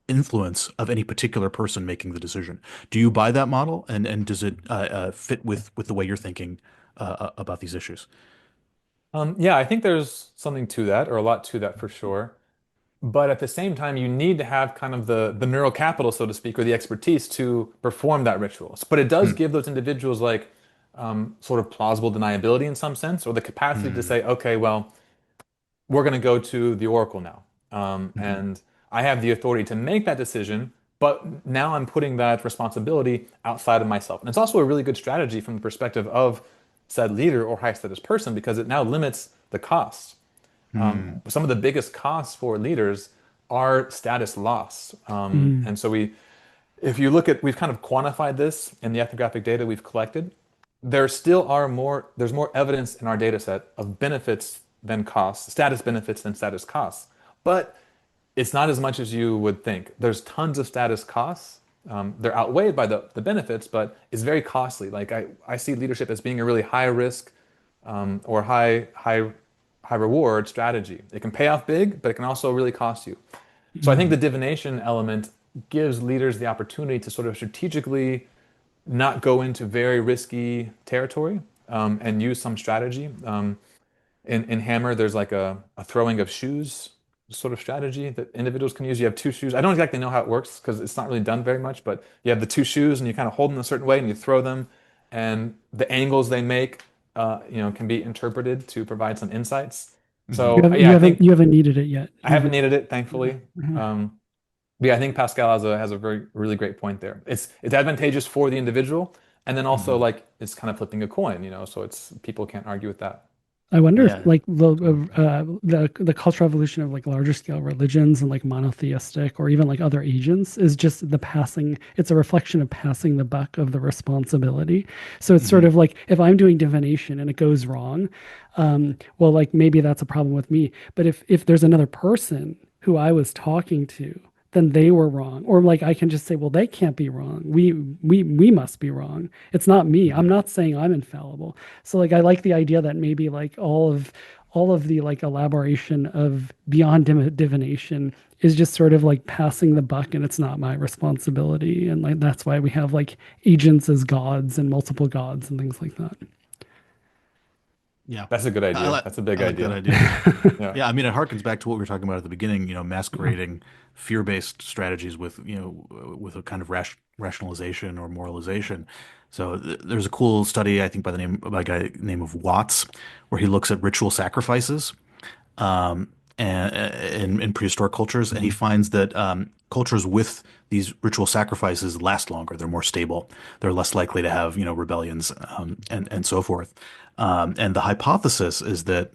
influence of any particular person making the decision. Do you buy that model, and does it fit with the way you're thinking about these issues?
Yeah, I think there's something to that, or a lot to that for sure. But at the same time, you need to have kind of the neural capital, so to speak, or the expertise to perform that ritual. But it does
Mm,
give those individuals like sort of plausible deniability in some sense, or the capacity to
mm,
say, okay, well, we're going to go to the oracle now.
mm,
And I have the authority to make that decision, but now I'm putting that responsibility outside of myself. And it's also a really good strategy from the perspective of said leader or high status person because it now limits the costs.
mm,
Some of the biggest costs for leaders are status loss.
Mm.
And so if you look at, we've kind of quantified this in the ethnographic data we've collected. There's more evidence in our data set of benefits than costs, status benefits than status costs. But it's not as much as you would think. There's tons of status costs. They're outweighed by the benefits, but it's very costly. Like I see leadership as being a really high risk or high reward strategy. It can pay off big, but it can also really cost you. So I think the
Mm.
divination element gives leaders the opportunity to sort of strategically not go into very risky territory and use some strategy. In Hammer, there's like a throwing of shoes sort of strategy that individuals can use. You have two shoes. I don't exactly know how it works because it's not really done very much, but you have the two shoes and you kind of hold them a certain way and you throw them, and the angles they make, can be interpreted to provide some insights.
You
So
haven't
yeah, I think
you haven't needed it yet.
I haven't
You've
needed it,
yeah.
thankfully.
Yeah.
But yeah, I think Pascal has a very really great point there. It's advantageous for the individual, and then also
mm.
like it's kind of flipping a coin, so it's people can't argue with that.
I wonder if
Yeah.
like the cultural evolution of like larger scale religions and like monotheistic or even like other agents is just the passing. It's a reflection of passing the buck of the responsibility. So it's sort
Hmm.
of like if I'm doing divination and it goes wrong, well, like maybe that's a problem with me. But if there's another person who I was talking to, then they were wrong. Or like I can just say, well, they can't be wrong. We must be wrong. It's not me. I'm
Hmm.
not saying I'm infallible. So like I like the idea that maybe like all of the like elaboration of beyond divination is just sort of like passing the buck and it's not my responsibility. And like that's why we have like agents as gods and multiple gods and things like that.
Yeah.
That's a good
I,
idea.
li-
That's a big
I like that
idea.
idea.
Yeah.
Yeah, I mean, it harkens back to what we were talking about at the beginning,
Yeah.
masquerading fear-based strategies with, with a kind of rationalization or moralization. So there's a cool study, I think, by a guy name of Watts, where he looks at ritual sacrifices and in prehistoric cultures, and he finds that cultures with these ritual sacrifices last longer. They're more stable. They're less likely to have, rebellions and so forth. And the hypothesis is that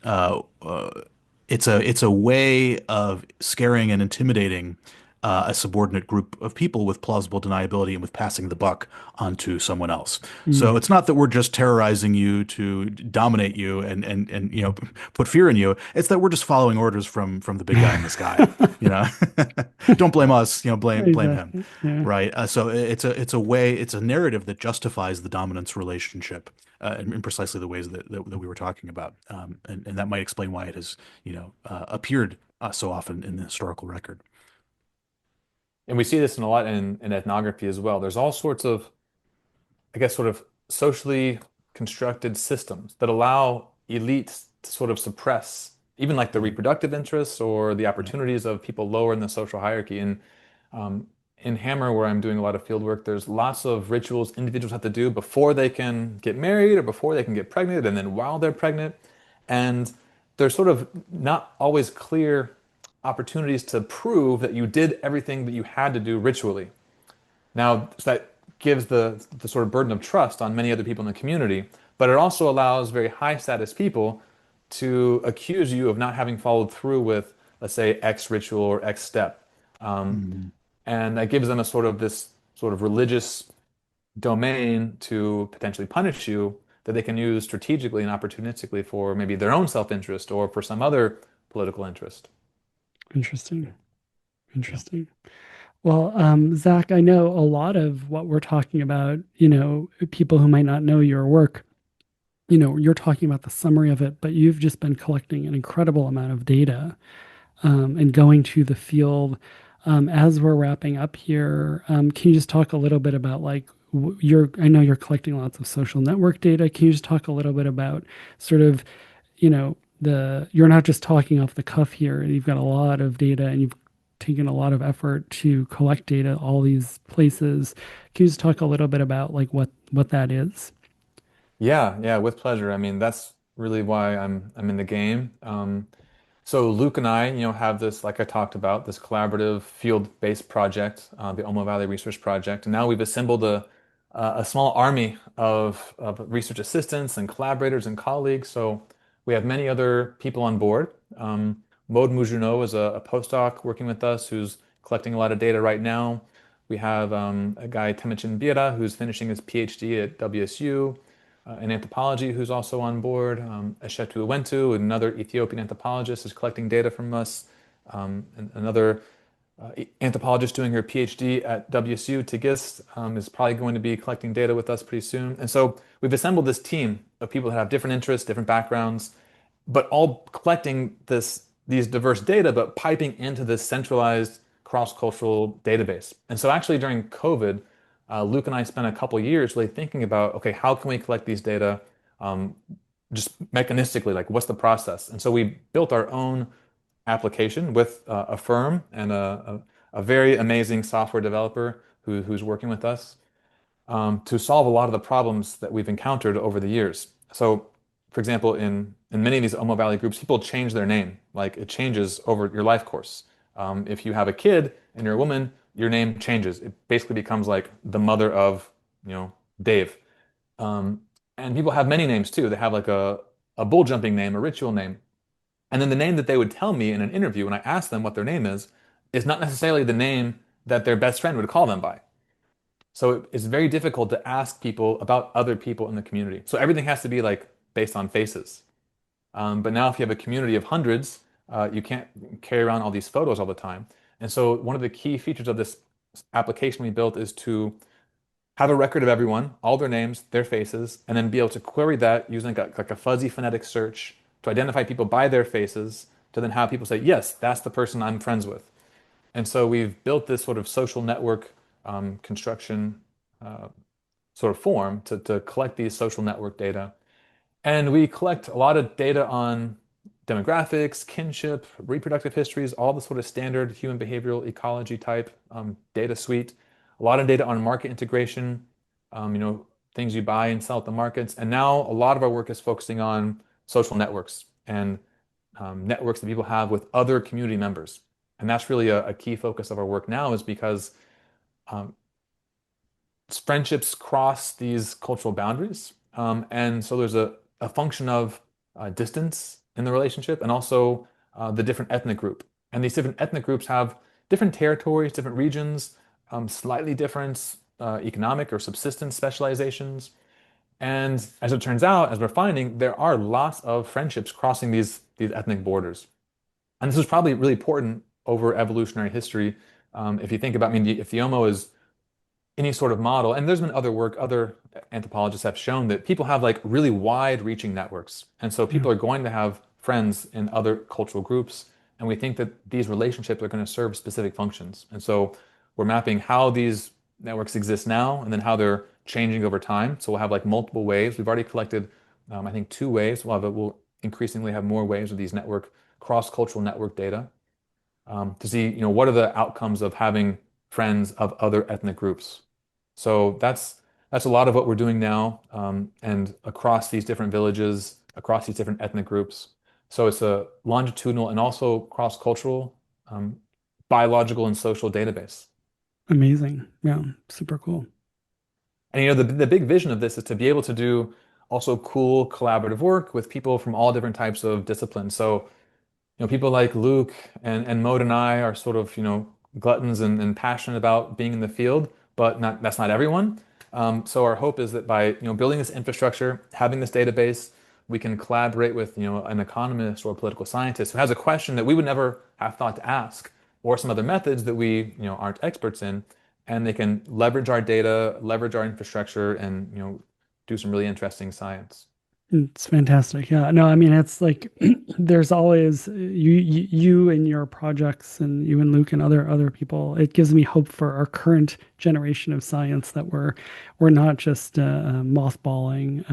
it's a way of scaring and intimidating a subordinate group of people with plausible deniability and with passing the buck onto someone else. So
Mm.
it's not that we're just terrorizing you to dominate you and put fear in you. It's that we're just following orders from the big guy in the sky. You know, don't blame us. Blame him.
Exactly. Yeah.
Right. So it's a narrative that justifies the dominance relationship in precisely the ways that we were talking about. And that might explain why it has, appeared so often in the historical record.
And we see this in a lot in ethnography as well. There's all sorts of, I guess, sort of socially constructed systems that allow elites to sort of suppress even like the
Mm.
reproductive interests or the
Right.
opportunities of people lower in the social hierarchy. And um, in Hammer, where I'm doing a lot of field work, there's lots of rituals individuals have to do before they can get married or before they can get pregnant, and then while they're pregnant. And there's sort of not always clear opportunities to prove that you did everything that you had to do ritually. Now, so that gives the sort of burden of trust on many other people in the community. but it also allows very high status people to accuse you of not having followed through with, let's say, X ritual or X step. Um,
Mm.
and that gives them a sort of this sort of religious domain to potentially punish you that they can use strategically and opportunistically for maybe their own self-interest or for some other political interest.
Interesting.
Yeah.
Interesting. Well, Zach, I know a lot of what we're talking about, people who might not know your work, you're talking about the summary of it, but you've just been collecting an incredible amount of data and going to the field. As we're wrapping up here, can you just talk a little bit about like I know you're collecting lots of social network data. Can you just talk a little bit about sort of, you're not just talking off the cuff here. You've got a lot of data and you've taken a lot of effort to collect data, all these places. Can you just talk a little bit about like what that is?
Yeah, yeah, with pleasure. I mean, that's really why I'm in the game. So Luke and I, have this, like I talked about, this collaborative field-based project, the Omo Valley Research Project. And now we've assembled a small army of research assistants and collaborators and colleagues. So we have many other people on board. Maud Mougenot is a postdoc working with us who's collecting a lot of data right now. We have a guy, Temachin Bira, who's finishing his PhD at WSU in anthropology who's also on board. Eshetu Uwentu, another Ethiopian anthropologist, is collecting data from us. And another anthropologist doing her PhD at WSU, Tigist, is probably going to be collecting data with us pretty soon. And so we've assembled this team of people that have different interests, different backgrounds, but all collecting these diverse data, but piping into this centralized cross-cultural database. And so actually during COVID, Luke and I spent a couple years really thinking about, okay, how can we collect these data um, just mechanistically, like what's the process? And so we built our own application with a firm and a very amazing software developer who's working with us to solve a lot of the problems that we've encountered over the years. So, for example, in many of these Omo Valley groups, people change their name. Like it changes over your life course. If you have a kid and you're a woman, your name changes. It basically becomes like the mother of, Dave. Um, and people have many names too. They have like a bull jumping name, a ritual name. And then the name that they would tell me in an interview when I ask them what their name is not necessarily the name that their best friend would call them by. So it's very difficult to ask people about other people in the community. So everything has to be like based on faces. But now if you have a community of hundreds, you can't carry around all these photos all the time. And so one of the key features of this application we built is to have a record of everyone, all their names, their faces, and then be able to query that using like a fuzzy phonetic search to identify people by their faces, to then have people say, yes, that's the person I'm friends with. And so we've built this sort of social network construction uh, sort of form to collect these social network data. And we collect a lot of data on demographics, kinship, reproductive histories, all the sort of standard human behavioral ecology type data suite. A lot of data on market integration, things you buy and sell at the markets. And now a lot of our work is focusing on social networks and networks that people have with other community members. And that's really a key focus of our work now is because um, friendships cross these cultural boundaries. And so there's a function of distance in the relationship and also the different ethnic group. And these different ethnic groups have different territories, different regions, slightly different economic or subsistence specializations. And as it turns out, as we're finding, there are lots of friendships crossing these ethnic borders. And this is probably really important over evolutionary history. If you think about, I mean, if the Omo is any sort of model, and there's been other work, other anthropologists have shown that people have like really wide-reaching networks. And so
Yeah,
people are going to have friends in other cultural groups, and we think that these relationships are going to serve specific functions. And so we're mapping how these networks exist now and then how they're changing over time. So we'll have like multiple waves. We've already collected, I think, 2 waves. We'll increasingly have more waves of these cross-cultural network data to see, what are the outcomes of having friends of other ethnic groups. So that's a lot of what we're doing now, and across these different villages, across these different ethnic groups. So it's a longitudinal and also cross-cultural, um, biological and social database.
amazing. Yeah, super cool.
And the big vision of this is to be able to do also cool collaborative work with people from all different types of disciplines. So people like Luke and Mode and I are sort of, gluttons and passionate about being in the field, but that's not everyone. So our hope is that by, building this infrastructure, having this database, we can collaborate with, an economist or a political scientist who has a question that we would never have thought to ask, or some other methods that we, aren't experts in, and they can leverage our data, leverage our infrastructure, and, do some really interesting science.
It's fantastic. Yeah. No, I mean, it's like there's always you and your projects and you and Luke and other people. It gives me hope for our current generation of science that we're not just mothballing.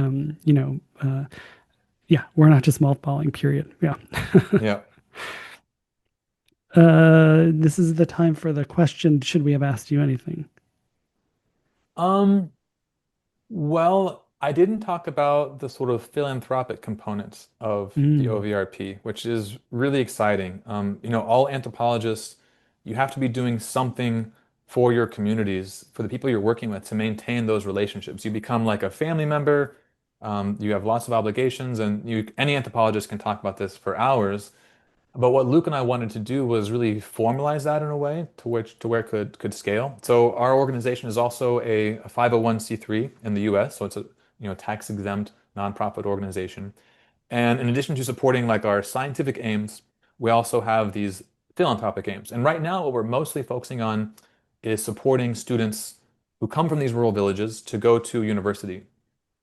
Yeah, we're not just mothballing. Period. Yeah.
Yeah.
This is the time for the question. Should we have asked you anything?
Um, Well, I didn't talk about the sort of philanthropic components of the
Mm,
OVRP, which is really exciting. All anthropologists, you have to be doing something for your communities, for the people you're working with, to maintain those relationships. You become like a family member. You have lots of obligations, and any anthropologist can talk about this for hours. But what Luke and I wanted to do was really formalize that in a way to where it could scale. So our organization is also a 501(c)(3 in the US, so it's a tax exempt nonprofit organization. And in addition to supporting like our scientific aims, we also have these philanthropic aims. And right now, what we're mostly focusing on is supporting students who come from these rural villages to go to university.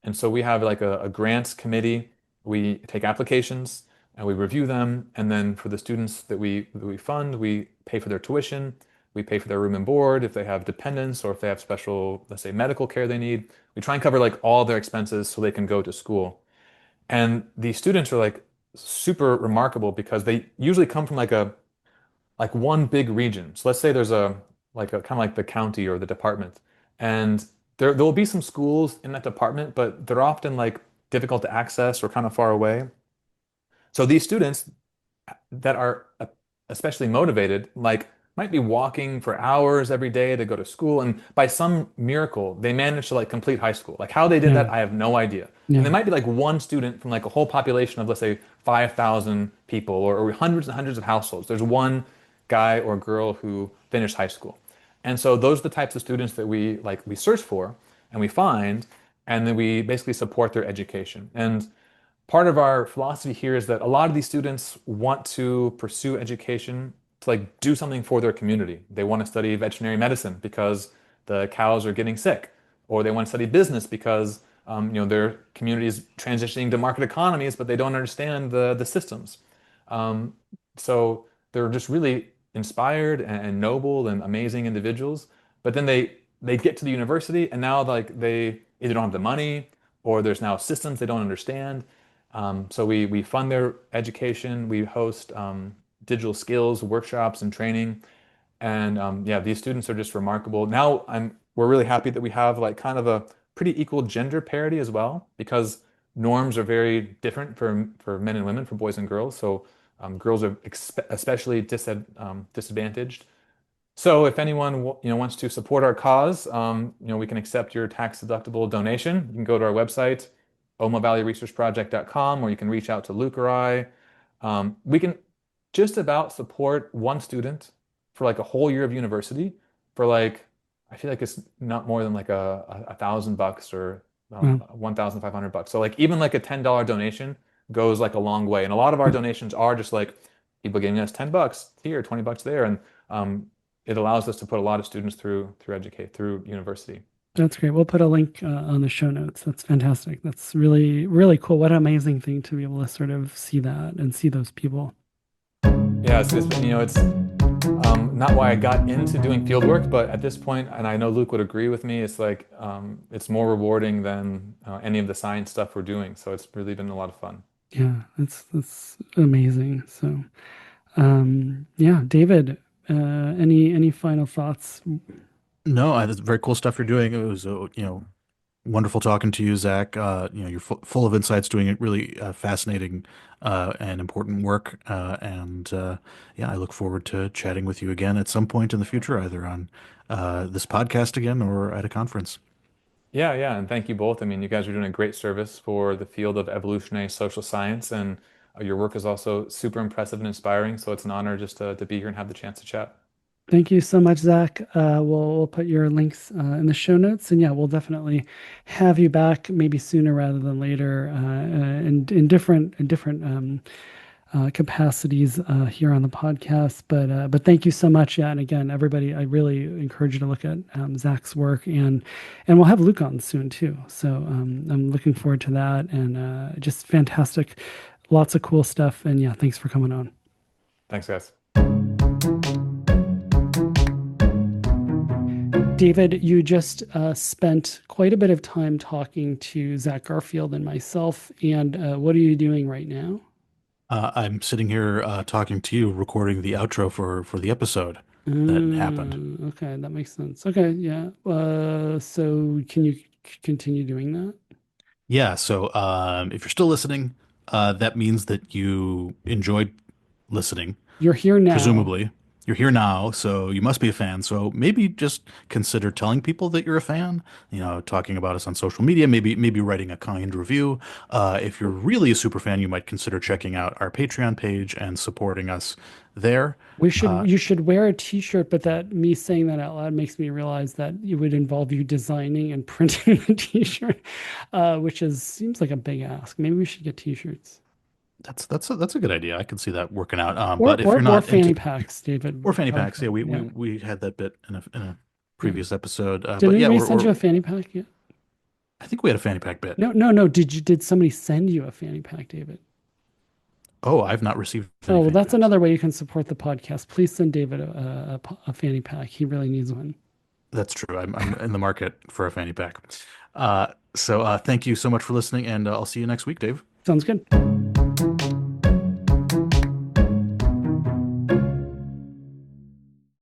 And so we have like a grants committee. We take applications and we review them. And then for the students that we fund, we pay for their tuition, we pay for their room and board if they have dependents or if they have special, let's say, medical care they need. We try and cover like all their expenses so they can go to school. And these students are like super remarkable because they usually come from like one big region. So let's say there's a kind of like the county or the department, and there will be some schools in that department, but they're often like difficult to access or kind of far away. So these students that are especially motivated, like might be walking for hours every day to go to school, and by some miracle, they manage to like complete high school. Like how they did
yeah.
that, I have no idea. And
Yeah.
they might be like one student from like a whole population of, let's say, 5,000 people or hundreds and hundreds of households. There's one guy or girl who finished high school. And so those are the types of students that we search for and we find, and then we basically support their education. And part of our philosophy here is that a lot of these students want to pursue education to like do something for their community. They want to study veterinary medicine because the cows are getting sick, or they want to study business because their community is transitioning to market economies, but they don't understand the systems. Um, so they're just really inspired and noble and amazing individuals. But then they get to the university and now like they either don't have the money or there's now systems they don't understand. So we fund their education. We host digital skills workshops and training. And yeah, these students are just remarkable. Now we're really happy that we have like kind of a pretty equal gender parity as well, because norms are very different for men and women, for boys and girls. So girls are especially disadvantaged. So if anyone wants to support our cause, we can accept your tax-deductible donation. You can go to our website, omovalleyresearchproject.com, or you can reach out to Luke or I. We can just about support one student for like a whole year of university for like, I feel like it's not more than like a $1,000 or
Well,
1,500 bucks. So like even like a $10 donation goes like a long way. And a lot of our donations are just like people giving us $10 here, $20 there. And it allows us to put a lot of students through university.
that's great. We'll put a link on the show notes. That's fantastic. That's really, really cool. What an amazing thing to be able to sort of see that and see those people.
Yeah, it's not why I got into doing field work, but at this point, and I know Luke would agree with me, it's like it's more rewarding than any of the science stuff we're doing. So it's really been a lot of fun.
Yeah, that's amazing. So, yeah, David, any final thoughts?
No, that's very cool stuff you're doing. It was, wonderful talking to you, Zach. You're full of insights, doing it really fascinating and important work. And yeah, I look forward to chatting with you again at some point in the future, either on this podcast again or at a conference.
Yeah, yeah, and thank you both. I mean, you guys are doing a great service for the field of evolutionary social science, and your work is also super impressive and inspiring. So it's an honor just to be here and have the chance to chat.
Thank you so much, Zach. We'll put your links in the show notes, and yeah, we'll definitely have you back maybe sooner rather than later, in different capacities here on the podcast. But thank you so much. Yeah, and again, everybody, I really encourage you to look at Zach's work, and we'll have Luke on soon too. So I'm looking forward to that, and just fantastic, lots of cool stuff. And yeah, thanks for coming on.
Thanks, guys.
David, you just spent quite a bit of time talking to Zach Garfield and myself. And what are you doing right now?
I'm sitting here talking to you, recording the outro for the episode that happened.
Okay, that makes sense. Okay, yeah. So can you continue doing that?
Yeah, so if you're still listening, that means that you enjoyed listening.
You're here now.
Presumably, you're here now, so you must be a fan. So maybe just consider telling people that you're a fan, talking about us on social media, maybe writing a kind review. If you're really a super fan, you might consider checking out our Patreon page and supporting us there.
You should wear a t-shirt, but that me saying that out loud makes me realize that it would involve you designing and printing the t-shirt, which seems like a big ask. Maybe we should get t-shirts.
That's a good idea. I can see that working out.
Or
But if you're
or
not
fanny
into
packs, David.
or fanny packs, yeah,
Garfield.
we had that bit in a
Yeah.
previous episode.
Did
But yeah,
anybody send you a fanny pack yet?
I think we had a fanny pack bit.
No. Did somebody send you a fanny pack, David?
Oh, I've not received
Oh,
any
well,
fanny
that's
packs.
another way you can support the podcast. Please send David a fanny pack. He really needs one.
That's true. I'm in the market for a fanny pack. So thank you so much for listening, and I'll see you next week, Dave.
Sounds good.